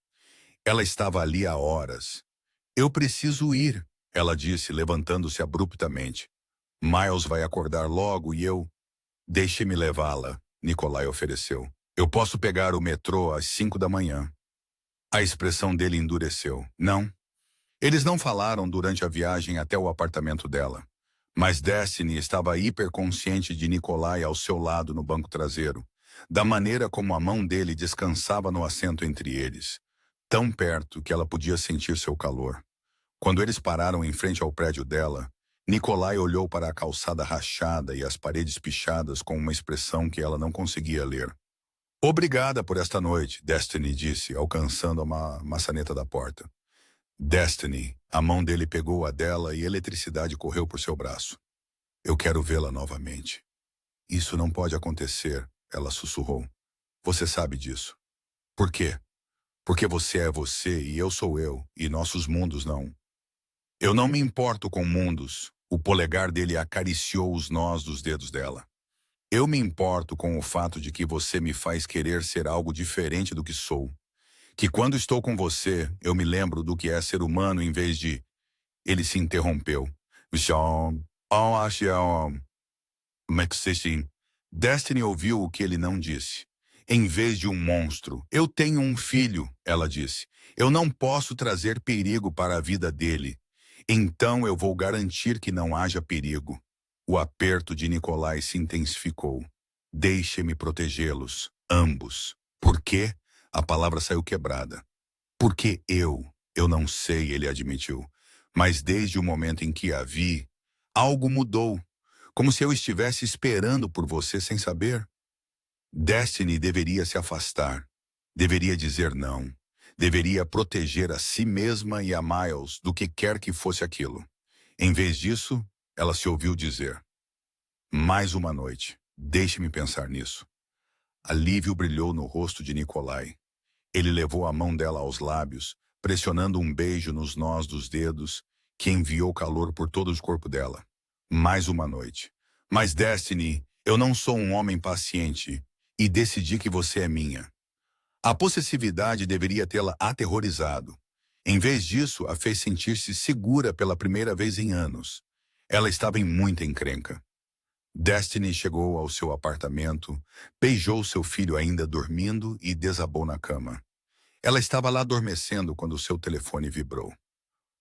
Ela estava ali há horas. Eu preciso ir, ela disse, levantando-se abruptamente. Miles vai acordar logo e eu... Deixe-me levá-la, Nikolai ofereceu. Eu posso pegar o metrô às 5 da manhã. A expressão dele endureceu. Não. Eles não falaram durante a viagem até o apartamento dela. Mas Destiny estava hiperconsciente de Nikolai ao seu lado no banco traseiro, da maneira como a mão dele descansava no assento entre eles, tão perto que ela podia sentir seu calor. Quando eles pararam em frente ao prédio dela, Nikolai olhou para a calçada rachada e as paredes pichadas com uma expressão que ela não conseguia ler. Obrigada por esta noite, Destiny disse, alcançando a maçaneta da porta. Destiny, a mão dele pegou a dela e eletricidade correu por seu braço. Eu quero vê-la novamente. Isso não pode acontecer, ela sussurrou. Você sabe disso. Por quê? Porque você é você e eu sou eu, e nossos mundos não. Eu não me importo com mundos. O polegar dele acariciou os nós dos dedos dela. Eu me importo com o fato de que você me faz querer ser algo diferente do que sou. Que quando estou com você, eu me lembro do que é ser humano em vez de... Ele se interrompeu. John, Maxine. Destiny ouviu o que ele não disse. Em vez de um monstro, eu tenho um filho, ela disse. Eu não posso trazer perigo para a vida dele. Então eu vou garantir que não haja perigo. O aperto de Nikolai se intensificou. Deixe-me protegê-los, ambos. Por quê? A palavra saiu quebrada. Porque eu não sei, ele admitiu. Mas desde o momento em que a vi, algo mudou. Como se eu estivesse esperando por você sem saber. Destiny deveria se afastar. Deveria dizer não. Deveria proteger a si mesma e a Miles do que quer que fosse aquilo. Em vez disso, ela se ouviu dizer: mais uma noite. Deixe-me pensar nisso. Alívio brilhou no rosto de Nikolai. Ele levou a mão dela aos lábios, pressionando um beijo nos nós dos dedos, que enviou calor por todo o corpo dela. Mais uma noite. Mas Destiny, eu não sou um homem paciente, e decidi que você é minha. A possessividade deveria tê-la aterrorizado. Em vez disso, a fez sentir-se segura pela primeira vez em anos. Ela estava em muita encrenca. Destiny chegou ao seu apartamento, beijou seu filho ainda dormindo e desabou na cama. Ela estava lá adormecendo quando seu telefone vibrou.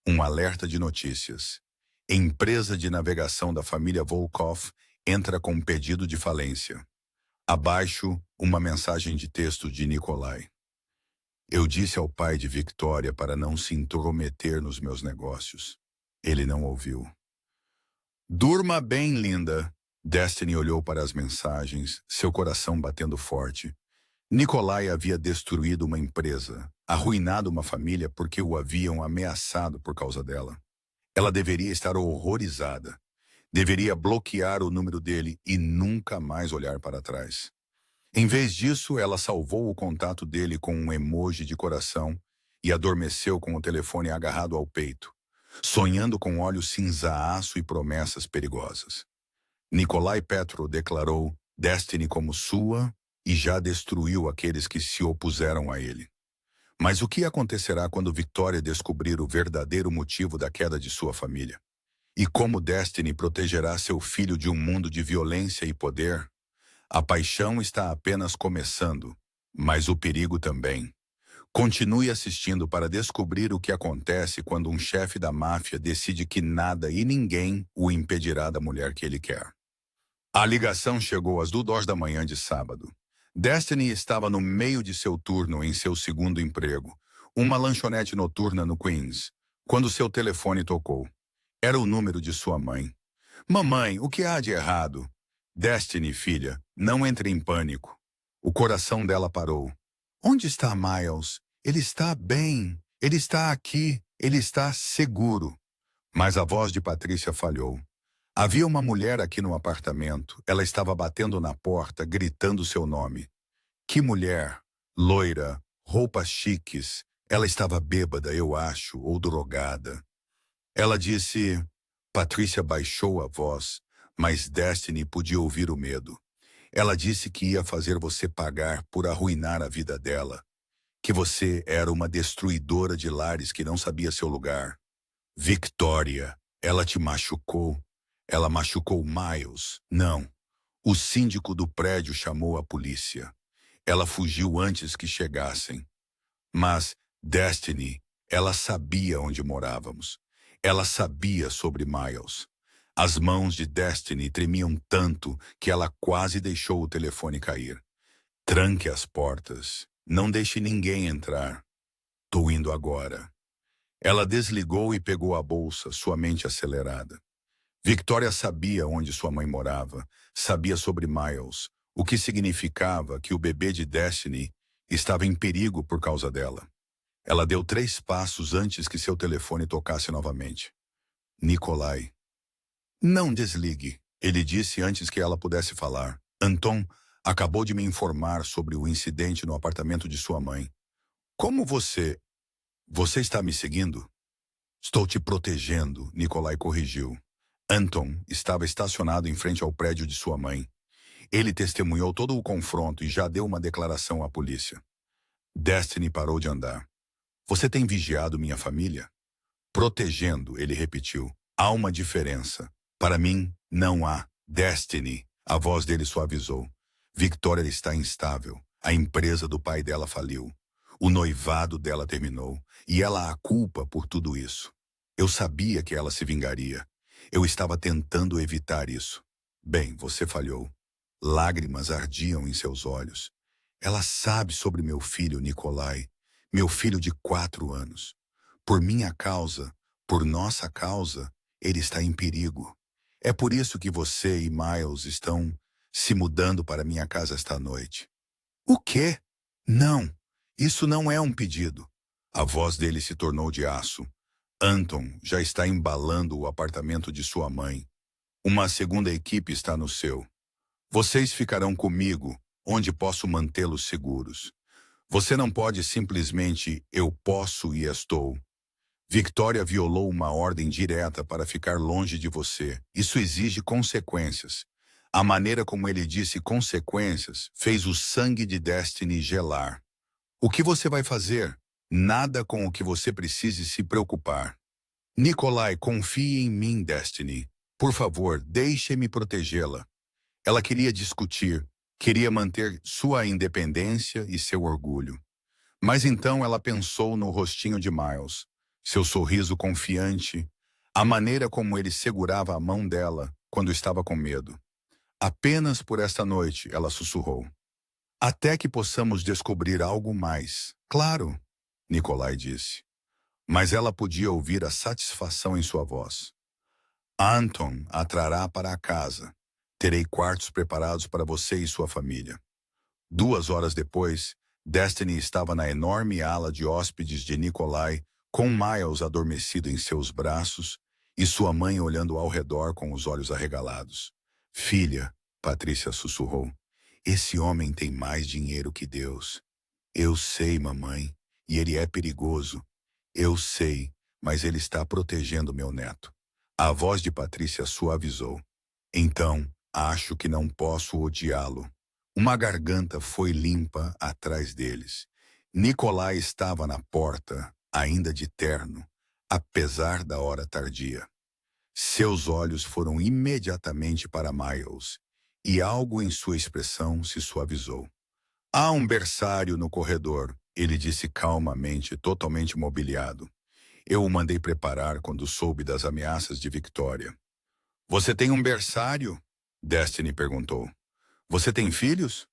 Um alerta de notícias. Empresa de navegação da família Volkov entra com pedido de falência. Abaixo, uma mensagem de texto de Nikolai. Eu disse ao pai de Victoria para não se intrometer nos meus negócios. Ele não ouviu. Durma bem, linda. Destiny olhou para as mensagens, seu coração batendo forte. Nikolai havia destruído uma empresa, arruinado uma família porque o haviam ameaçado por causa dela. Ela deveria estar horrorizada. Deveria bloquear o número dele e nunca mais olhar para trás. Em vez disso, ela salvou o contato dele com um emoji de coração e adormeceu com o telefone agarrado ao peito, sonhando com olhos cinza-aço e promessas perigosas. Nikolai Petro declarou Destiny como sua e já destruiu aqueles que se opuseram a ele. Mas o que acontecerá quando Victoria descobrir o verdadeiro motivo da queda de sua família? E como Destiny protegerá seu filho de um mundo de violência e poder? A paixão está apenas começando, mas o perigo também. Continue assistindo para descobrir o que acontece quando um chefe da máfia decide que nada e ninguém o impedirá da mulher que ele quer. A ligação chegou às 2 da manhã de sábado. Destiny estava no meio de seu turno em seu segundo emprego, uma lanchonete noturna no Queens, quando seu telefone tocou. Era o número de sua mãe. Mamãe, o que há de errado? Destiny, filha, não entre em pânico. O coração dela parou. Onde está Miles? Ele está bem. Ele está aqui. Ele está seguro. Mas a voz de Patrícia falhou. Havia uma mulher aqui no apartamento. Ela estava batendo na porta, gritando seu nome. Que mulher? Loira, roupas chiques. Ela estava bêbada, eu acho, ou drogada. Ela disse... Patrícia baixou a voz, mas Destiny podia ouvir o medo. Ela disse que ia fazer você pagar por arruinar a vida dela. Que você era uma destruidora de lares que não sabia seu lugar. Victoria, ela te machucou. Ela machucou Miles. Não. O síndico do prédio chamou a polícia. Ela fugiu antes que chegassem. Mas Destiny, ela sabia onde morávamos. Ela sabia sobre Miles. As mãos de Destiny tremiam tanto que ela quase deixou o telefone cair. Tranque as portas. Não deixe ninguém entrar. Tô indo agora. Ela desligou e pegou a bolsa, sua mente acelerada. Victoria sabia onde sua mãe morava, sabia sobre Miles, o que significava que o bebê de Destiny estava em perigo por causa dela. Ela deu 3 passos antes que seu telefone tocasse novamente. Nikolai. Não desligue, ele disse antes que ela pudesse falar. Anton acabou de me informar sobre o incidente no apartamento de sua mãe. Como você... Você está me seguindo? Estou te protegendo, Nikolai corrigiu. Anton estava estacionado em frente ao prédio de sua mãe. Ele testemunhou todo o confronto e já deu uma declaração à polícia. Destiny parou de andar. Você tem vigiado minha família? Protegendo, ele repetiu. Há uma diferença. Para mim, não há. Destiny. A voz dele suavizou. Victoria está instável. A empresa do pai dela faliu. O noivado dela terminou. E ela a culpa por tudo isso. Eu sabia que ela se vingaria. Eu estava tentando evitar isso. Bem, você falhou. Lágrimas ardiam em seus olhos. Ela sabe sobre meu filho, Nikolai. Meu filho de 4 anos. Por minha causa, por nossa causa, ele está em perigo. É por isso que você e Miles estão se mudando para minha casa esta noite. O quê? Não, isso não é um pedido. A voz dele se tornou de aço. Anton já está embalando o apartamento de sua mãe. Uma segunda equipe está no seu. Vocês ficarão comigo, onde posso mantê-los seguros. Você não pode simplesmente eu posso e estou. Victoria violou uma ordem direta para ficar longe de você. Isso exige consequências. A maneira como ele disse consequências fez o sangue de Destiny gelar. O que você vai fazer? Nada com o que você precise se preocupar. Nikolai, confie em mim, Destiny. Por favor, deixe-me protegê-la. Ela queria discutir, queria manter sua independência e seu orgulho. Mas então ela pensou no rostinho de Miles, seu sorriso confiante, a maneira como ele segurava a mão dela quando estava com medo. Apenas por esta noite, ela sussurrou. Até que possamos descobrir algo mais. Claro, Nikolai disse. Mas ela podia ouvir a satisfação em sua voz. Anton a trará para a casa. Terei quartos preparados para você e sua família. 2 horas depois, Destiny estava na enorme ala de hóspedes de Nikolai, com Miles adormecido em seus braços e sua mãe olhando ao redor com os olhos arregalados. Filha, Patrícia sussurrou, esse homem tem mais dinheiro que Deus. Eu sei, mamãe, e ele é perigoso. Eu sei, mas ele está protegendo meu neto. A voz de Patrícia suavizou. Então, acho que não posso odiá-lo. Uma garganta foi limpa atrás deles. Nikolai estava na porta, ainda de terno, apesar da hora tardia. Seus olhos foram imediatamente para Miles, e algo em sua expressão se suavizou. Há um berçário no corredor, ele disse calmamente, totalmente mobiliado. Eu o mandei preparar quando soube das ameaças de Victoria. Você tem um berçário? Destiny perguntou. Você tem filhos?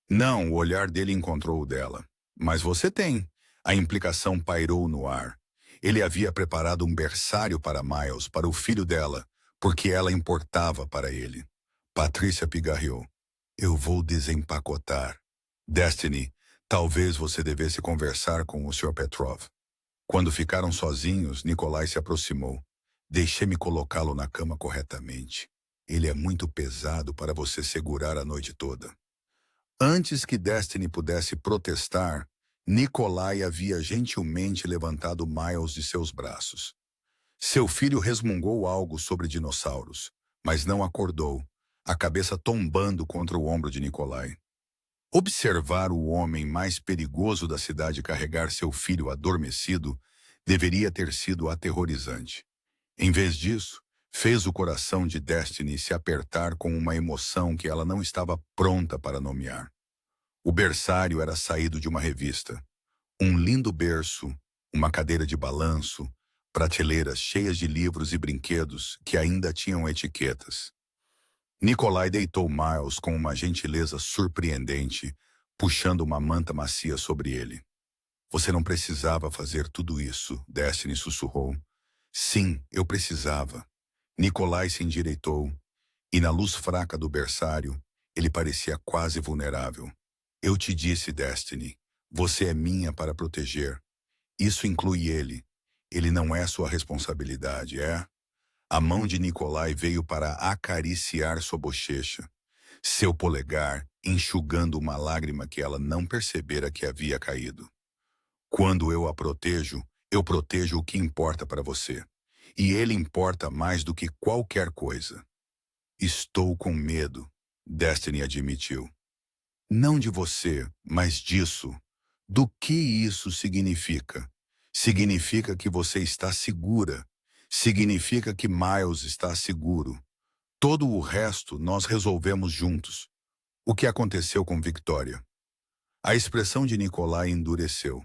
Não, o olhar dele encontrou o dela. Mas você tem. A implicação pairou no ar. Ele havia preparado um berçário para Miles, para o filho dela, porque ela importava para ele. Patrícia pigarreou. Eu vou desempacotar. Destiny, talvez você devesse conversar com o Sr. Petrov. Quando ficaram sozinhos, Nikolai se aproximou. Deixe-me colocá-lo na cama corretamente. Ele é muito pesado para você segurar a noite toda. Antes que Destiny pudesse protestar, Nikolai havia gentilmente levantado Miles de seus braços. Seu filho resmungou algo sobre dinossauros, mas não acordou, a cabeça tombando contra o ombro de Nikolai. Observar o homem mais perigoso da cidade carregar seu filho adormecido deveria ter sido aterrorizante. Em vez disso, fez o coração de Destiny se apertar com uma emoção que ela não estava pronta para nomear. O berçário era saído de uma revista. Um lindo berço, uma cadeira de balanço, prateleiras cheias de livros e brinquedos que ainda tinham etiquetas. Nikolai deitou Miles com uma gentileza surpreendente, puxando uma manta macia sobre ele. Você não precisava fazer tudo isso, Destiny sussurrou. Sim, eu precisava. Nikolai se endireitou, e na luz fraca do berçário, ele parecia quase vulnerável. Eu te disse, Destiny, você é minha para proteger. Isso inclui ele. Ele não é sua responsabilidade, é? A mão de Nikolai veio para acariciar sua bochecha, seu polegar enxugando uma lágrima que ela não percebera que havia caído. Quando eu protejo o que importa para você. E ele importa mais do que qualquer coisa. Estou com medo. Destiny admitiu. Não de você, mas disso. Do que isso significa? Significa que você está segura. Significa que Miles está seguro. Todo o resto nós resolvemos juntos. O que aconteceu com Victoria? A expressão de Nikolai endureceu.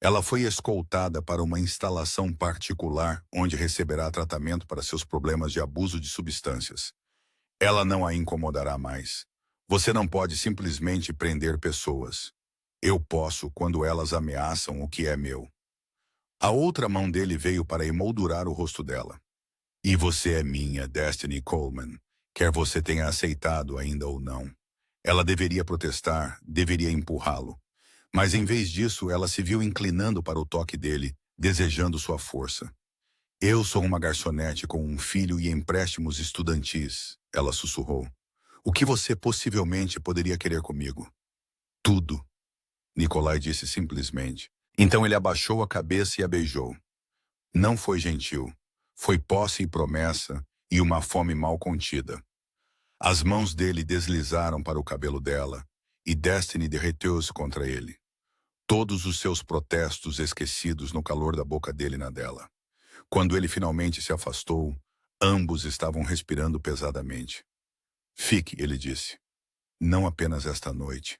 Ela foi escoltada para uma instalação particular onde receberá tratamento para seus problemas de abuso de substâncias. Ela não a incomodará mais. Você não pode simplesmente prender pessoas. Eu posso quando elas ameaçam o que é meu. A outra mão dele veio para emoldurar o rosto dela. E você é minha, Destiny Coleman, quer você tenha aceitado ainda ou não. Ela deveria protestar, deveria empurrá-lo. Mas em vez disso, ela se viu inclinando para o toque dele, desejando sua força. Eu sou uma garçonete com um filho e empréstimos estudantis, ela sussurrou. O que você possivelmente poderia querer comigo? Tudo, Nikolai disse simplesmente. Então ele abaixou a cabeça e a beijou. Não foi gentil. Foi posse e promessa e uma fome mal contida. As mãos dele deslizaram para o cabelo dela e Destiny derreteu-se contra ele. Todos os seus protestos esquecidos no calor da boca dele na dela. Quando ele finalmente se afastou, ambos estavam respirando pesadamente. Fique, ele disse. Não apenas esta noite.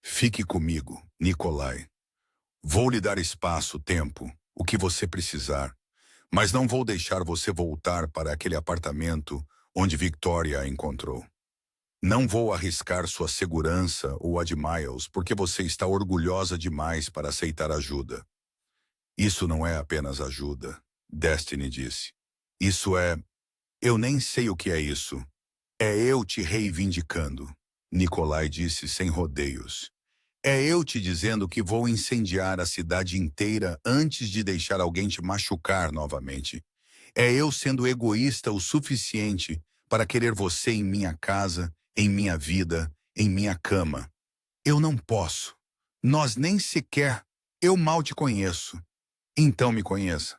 Fique comigo, Nikolai. Vou lhe dar espaço, tempo, o que você precisar. Mas não vou deixar você voltar para aquele apartamento onde Victoria a encontrou. Não vou arriscar sua segurança ou a de Miles porque você está orgulhosa demais para aceitar ajuda. Isso não é apenas ajuda, Destiny disse. Isso é... Eu nem sei o que é isso. É eu te reivindicando, Nikolai disse sem rodeios. É eu te dizendo que vou incendiar a cidade inteira antes de deixar alguém te machucar novamente. É eu sendo egoísta o suficiente para querer você em minha casa, em minha vida, em minha cama. Eu não posso. Nós nem sequer... Eu mal te conheço. Então me conheça.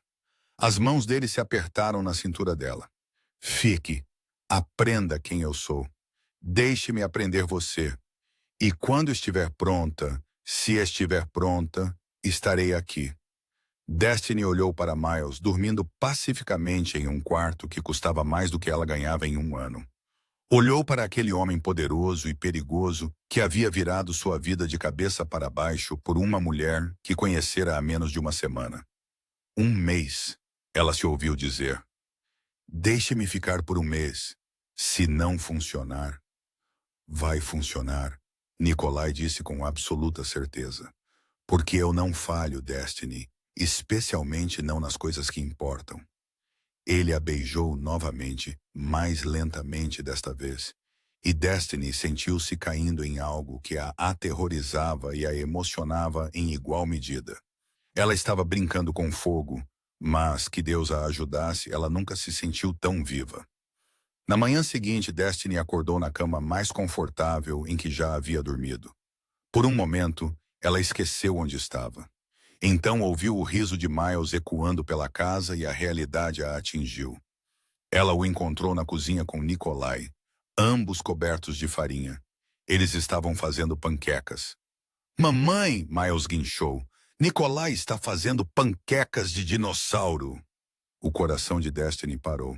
As mãos dele se apertaram na cintura dela. Fique. Aprenda quem eu sou. Deixe-me aprender você. E quando estiver pronta, se estiver pronta, estarei aqui. Destiny olhou para Miles, dormindo pacificamente em um quarto que custava mais do que ela ganhava em um ano. Olhou para aquele homem poderoso e perigoso que havia virado sua vida de cabeça para baixo por uma mulher que conhecera há menos de uma semana. Um mês, ela se ouviu dizer. Deixe-me ficar por um mês. Se não funcionar, vai funcionar, Nikolai disse com absoluta certeza. Porque eu não falho, Destiny, especialmente não nas coisas que importam. Ele a beijou novamente, mais lentamente desta vez, e Destiny sentiu-se caindo em algo que a aterrorizava e a emocionava em igual medida. Ela estava brincando com fogo, mas, que Deus a ajudasse, ela nunca se sentiu tão viva. Na manhã seguinte, Destiny acordou na cama mais confortável em que já havia dormido. Por um momento, ela esqueceu onde estava. Então ouviu o riso de Miles ecoando pela casa e a realidade a atingiu. Ela o encontrou na cozinha com Nikolai, ambos cobertos de farinha. Eles estavam fazendo panquecas. Mamãe, Miles guinchou, Nikolai está fazendo panquecas de dinossauro. O coração de Destiny parou.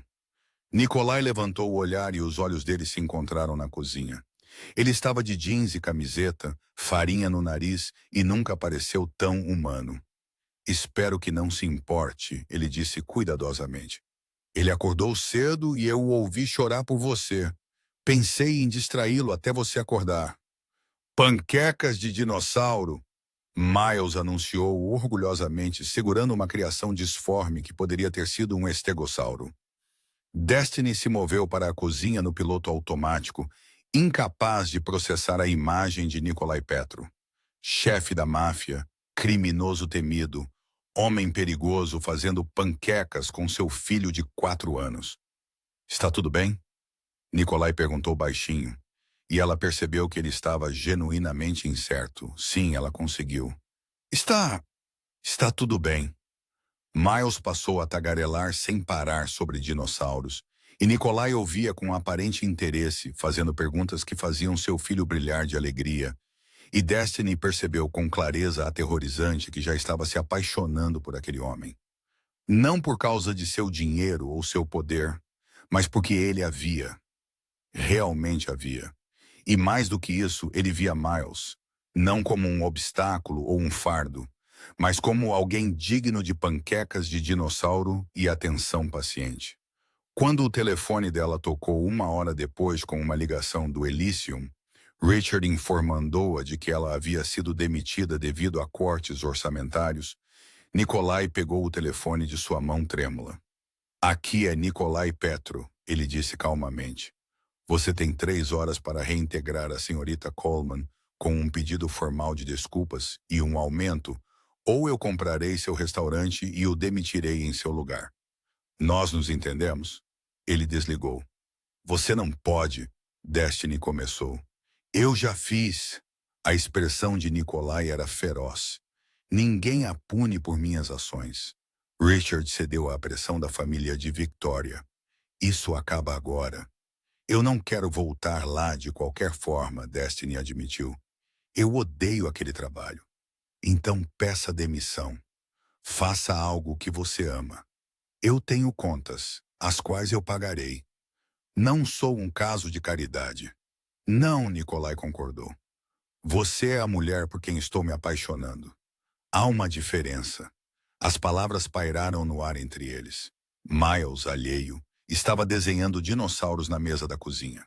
Nikolai levantou o olhar e os olhos dele se encontraram na cozinha. Ele estava de jeans e camiseta, farinha no nariz e nunca pareceu tão humano. Espero que não se importe, ele disse cuidadosamente. Ele acordou cedo e eu o ouvi chorar por você. Pensei em distraí-lo até você acordar. Panquecas de dinossauro, Miles anunciou orgulhosamente, segurando uma criação disforme que poderia ter sido um estegossauro. Destiny se moveu para a cozinha no piloto automático, incapaz de processar a imagem de Nikolai Petro. Chefe da máfia, criminoso temido, homem perigoso fazendo panquecas com seu filho de 4 anos. Está tudo bem? Nikolai perguntou baixinho, e ela percebeu que ele estava genuinamente incerto. Sim, ela conseguiu. Está tudo bem. Miles passou a tagarelar sem parar sobre dinossauros, E Nikolai ouvia com aparente interesse, fazendo perguntas que faziam seu filho brilhar de alegria. E Destiny percebeu com clareza aterrorizante que já estava se apaixonando por aquele homem. Não por causa de seu dinheiro ou seu poder, mas porque ele havia. Realmente havia. E mais do que isso, ele via Miles, não como um obstáculo ou um fardo, mas como alguém digno de panquecas de dinossauro e atenção paciente. Quando o telefone dela tocou 1 hora depois com uma ligação do Elysium, Richard informando-a de que ela havia sido demitida devido a cortes orçamentários, Nikolai pegou o telefone de sua mão trêmula. Aqui é Nikolai Petro, ele disse calmamente. Você tem 3 horas para reintegrar a senhorita Coleman com um pedido formal de desculpas e um aumento, ou eu comprarei seu restaurante e o demitirei em seu lugar. Nós nos entendemos? Ele desligou. Você não pode, Destiny começou. Eu já fiz. A expressão de Nikolai era feroz. Ninguém a pune por minhas ações. Richard cedeu à pressão da família de Victoria. Isso acaba agora. Eu não quero voltar lá de qualquer forma, Destiny admitiu. Eu odeio aquele trabalho. Então peça demissão. Faça algo que você ama. Eu tenho contas, as quais eu pagarei. Não sou um caso de caridade. Não, Nikolai concordou. Você é a mulher por quem estou me apaixonando. Há uma diferença. As palavras pairaram no ar entre eles. Miles, alheio, estava desenhando dinossauros na mesa da cozinha.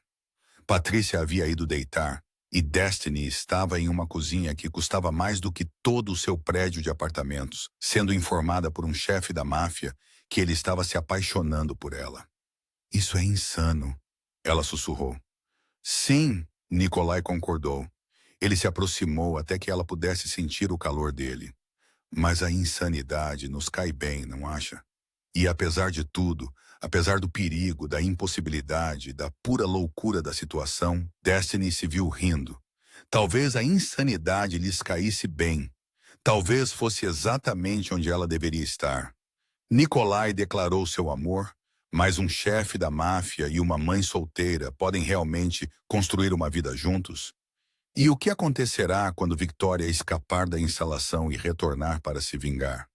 Patrícia havia ido deitar e Destiny estava em uma cozinha que custava mais do que todo o seu prédio de apartamentos, sendo informada por um chefe da máfia que ele estava se apaixonando por ela. Isso é insano, ela sussurrou. Sim, Nikolai concordou. Ele se aproximou até que ela pudesse sentir o calor dele. Mas a insanidade nos cai bem, não acha? E apesar de tudo, apesar do perigo, da impossibilidade, da pura loucura da situação, Destiny se viu rindo. Talvez a insanidade lhes caísse bem. Talvez fosse exatamente onde ela deveria estar. Nikolai declarou seu amor, mas um chefe da máfia e uma mãe solteira podem realmente construir uma vida juntos? E o que acontecerá quando Victoria escapar da instalação e retornar para se vingar?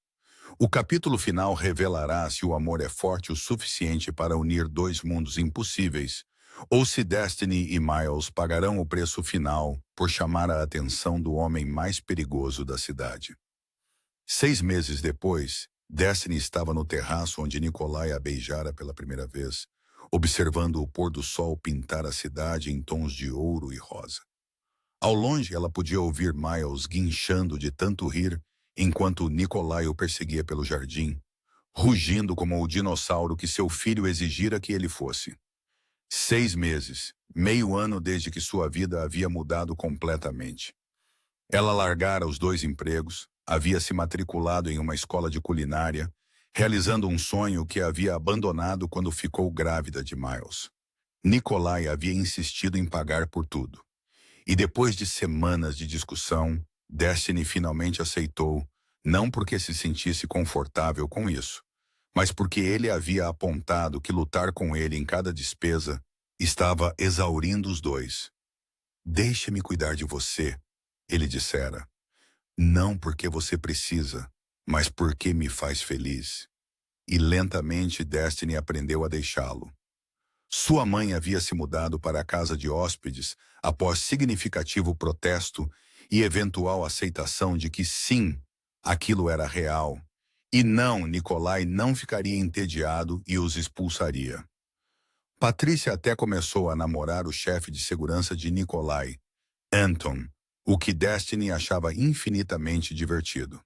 O capítulo final revelará se o amor é forte o suficiente para unir dois mundos impossíveis, ou se Destiny e Miles pagarão o preço final por chamar a atenção do homem mais perigoso da cidade. 6 meses depois, Destiny estava no terraço onde Nikolai a beijara pela primeira vez, observando o pôr do sol pintar a cidade em tons de ouro e rosa. Ao longe, ela podia ouvir Miles guinchando de tanto rir, enquanto Nikolai o perseguia pelo jardim, rugindo como o dinossauro que seu filho exigira que ele fosse. 6 meses, meio ano desde que sua vida havia mudado completamente. Ela largara os 2 empregos, havia se matriculado em uma escola de culinária, realizando um sonho que havia abandonado quando ficou grávida de Miles. Nikolai havia insistido em pagar por tudo. E depois de semanas de discussão, Destiny finalmente aceitou, não porque se sentisse confortável com isso, mas porque ele havia apontado que lutar com ele em cada despesa estava exaurindo os dois. Deixe-me cuidar de você, ele dissera. Não porque você precisa, mas porque me faz feliz. E lentamente Destiny aprendeu a deixá-lo. Sua mãe havia se mudado para a casa de hóspedes após significativo protesto e eventual aceitação de que sim, aquilo era real, e não, Nikolai não ficaria entediado e os expulsaria. Patrícia até começou a namorar o chefe de segurança de Nikolai, Anton, o que Destiny achava infinitamente divertido.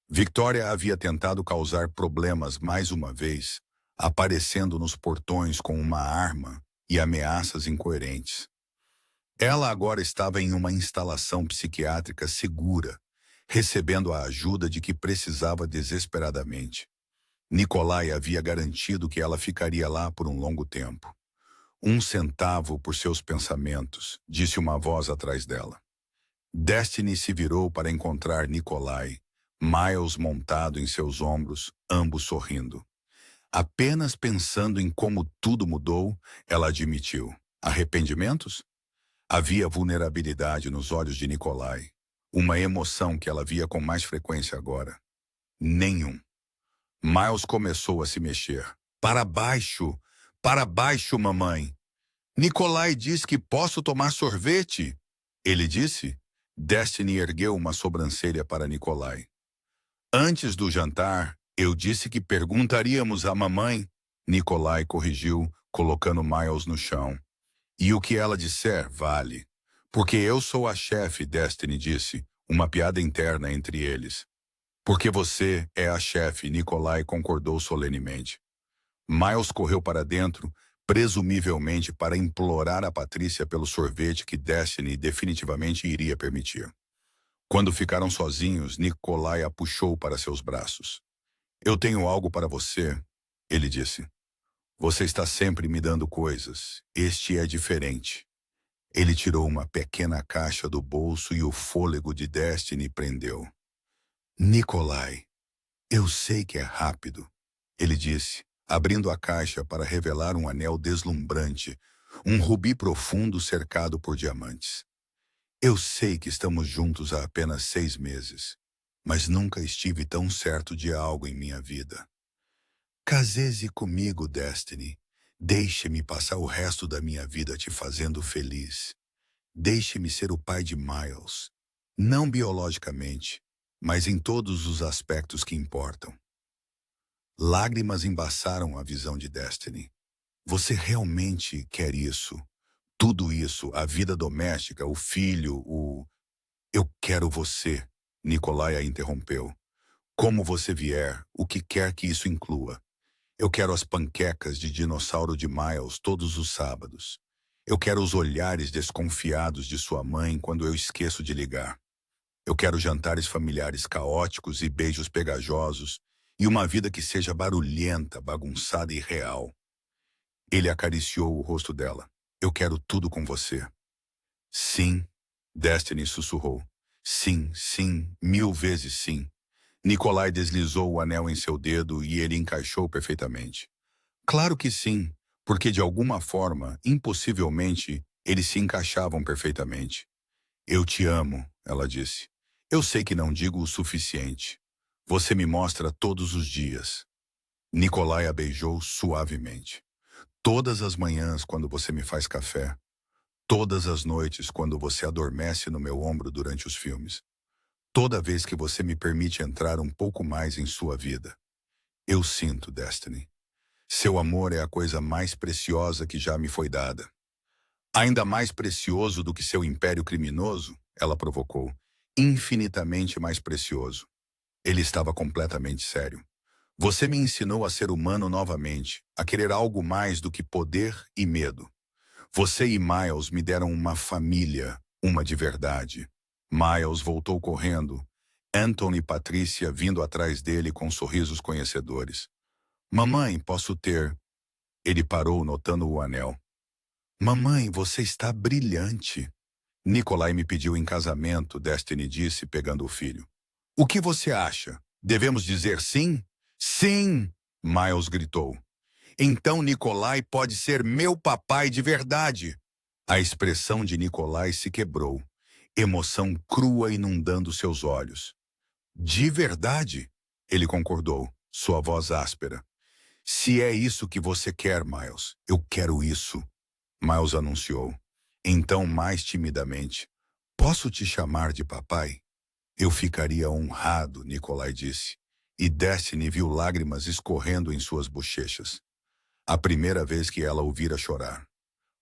Victoria havia tentado causar problemas mais uma vez, aparecendo nos portões com uma arma e ameaças incoerentes. Ela agora estava em uma instalação psiquiátrica segura, recebendo a ajuda de que precisava desesperadamente. Nikolai havia garantido que ela ficaria lá por um longo tempo. 1 centavo por seus pensamentos, disse uma voz atrás dela. Destiny se virou para encontrar Nikolai, Miles montado em seus ombros, ambos sorrindo. Apenas pensando em como tudo mudou, ela admitiu. Arrependimentos? Havia vulnerabilidade nos olhos de Nikolai. Uma emoção que ela via com mais frequência agora. Nenhum. Miles começou a se mexer. Para baixo! Para baixo, mamãe! Nikolai diz que posso tomar sorvete. Ele disse. Destiny ergueu uma sobrancelha para Nikolai. Antes do jantar, eu disse que perguntaríamos à mamãe. Nikolai corrigiu, colocando Miles no chão. E o que ela disser, vale. Porque eu sou a chefe, Destiny disse, uma piada interna entre eles. Porque você é a chefe, Nikolai concordou solenemente. Miles correu para dentro, presumivelmente para implorar a Patrícia pelo sorvete que Destiny definitivamente iria permitir. Quando ficaram sozinhos, Nikolai a puxou para seus braços. Eu tenho algo para você, ele disse. Você está sempre me dando coisas. Este é diferente. Ele tirou uma pequena caixa do bolso e o fôlego de Destiny prendeu. Nikolai, eu sei que é rápido, ele disse, abrindo a caixa para revelar um anel deslumbrante, um rubi profundo cercado por diamantes. Eu sei que estamos juntos há apenas 6 meses, mas nunca estive tão certo de algo em minha vida. Case-se comigo, Destiny. Deixe-me passar o resto da minha vida te fazendo feliz. Deixe-me ser o pai de Miles. Não biologicamente, mas em todos os aspectos que importam. Lágrimas embaçaram a visão de Destiny. Você realmente quer isso? Tudo isso, a vida doméstica, o filho, o... Eu quero você, Nikolai a interrompeu. Como você vier, o que quer que isso inclua. Eu quero as panquecas de dinossauro de Miles todos os sábados. Eu quero os olhares desconfiados de sua mãe quando eu esqueço de ligar. Eu quero jantares familiares caóticos e beijos pegajosos e uma vida que seja barulhenta, bagunçada e real. Ele acariciou o rosto dela. Eu quero tudo com você. Sim, Destiny sussurrou. Sim, sim, 1000 vezes sim. Nikolai deslizou o anel em seu dedo e ele encaixou perfeitamente. Claro que sim, porque de alguma forma, impossivelmente, eles se encaixavam perfeitamente. Eu te amo, ela disse. Eu sei que não digo o suficiente. Você me mostra todos os dias. Nikolai a beijou suavemente. Todas as manhãs quando você me faz café. Todas as noites quando você adormece no meu ombro durante os filmes. Toda vez que você me permite entrar um pouco mais em sua vida. Eu sinto, Destiny. Seu amor é a coisa mais preciosa que já me foi dada. Ainda mais precioso do que seu império criminoso, ela provocou. Infinitamente mais precioso. Ele estava completamente sério. Você me ensinou a ser humano novamente, a querer algo mais do que poder e medo. Você e Miles me deram uma família, uma de verdade. Miles voltou correndo. Anton e Patrícia vindo atrás dele com sorrisos conhecedores. Mamãe, posso ter... Ele parou notando o anel. Mamãe, você está brilhante. Nikolai me pediu em casamento, Destiny disse, pegando o filho. O que você acha? Devemos dizer sim? Sim! Miles gritou. Então Nikolai pode ser meu papai de verdade. A expressão de Nikolai se quebrou, emoção crua inundando seus olhos. De verdade? Ele concordou, sua voz áspera. Se é isso que você quer, Miles, eu quero isso. Miles anunciou. Então, mais timidamente, posso te chamar de papai? Eu ficaria honrado, Nikolai disse. E Destiny viu lágrimas escorrendo em suas bochechas. A primeira vez que ela o vira chorar.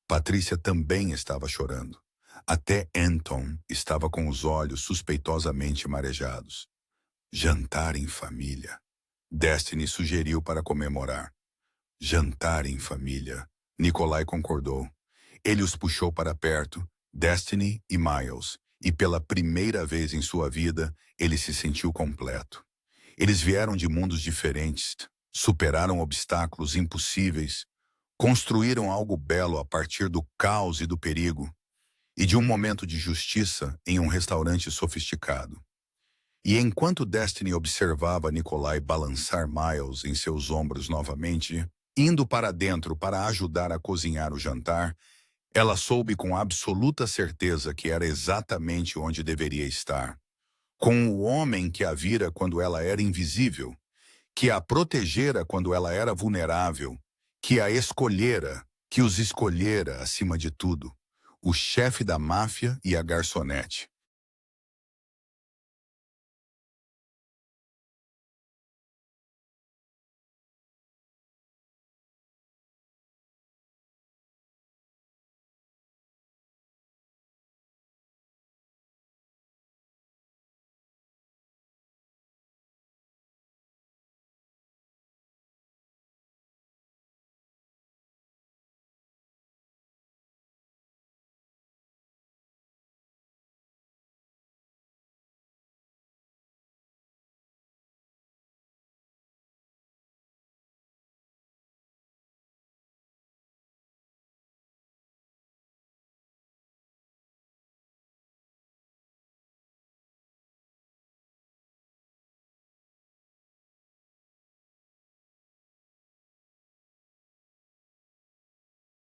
Patrícia também estava chorando. Até Anton estava com os olhos suspeitosamente marejados. Jantar em família. Destiny sugeriu para comemorar. Jantar em família. Nikolai concordou. Ele os puxou para perto, Destiny e Miles, e pela primeira vez em sua vida, ele se sentiu completo. Eles vieram de mundos diferentes, superaram obstáculos impossíveis, construíram algo belo a partir do caos e do perigo, e de um momento de justiça em um restaurante sofisticado. E enquanto Destiny observava Nikolai balançar Miles em seus ombros novamente, indo para dentro para ajudar a cozinhar o jantar, ela soube com absoluta certeza que era exatamente onde deveria estar. Com o homem que a vira quando ela era invisível, que a protegera quando ela era vulnerável, que a escolhera, que os escolhera acima de tudo, o chefe da máfia e a garçonete.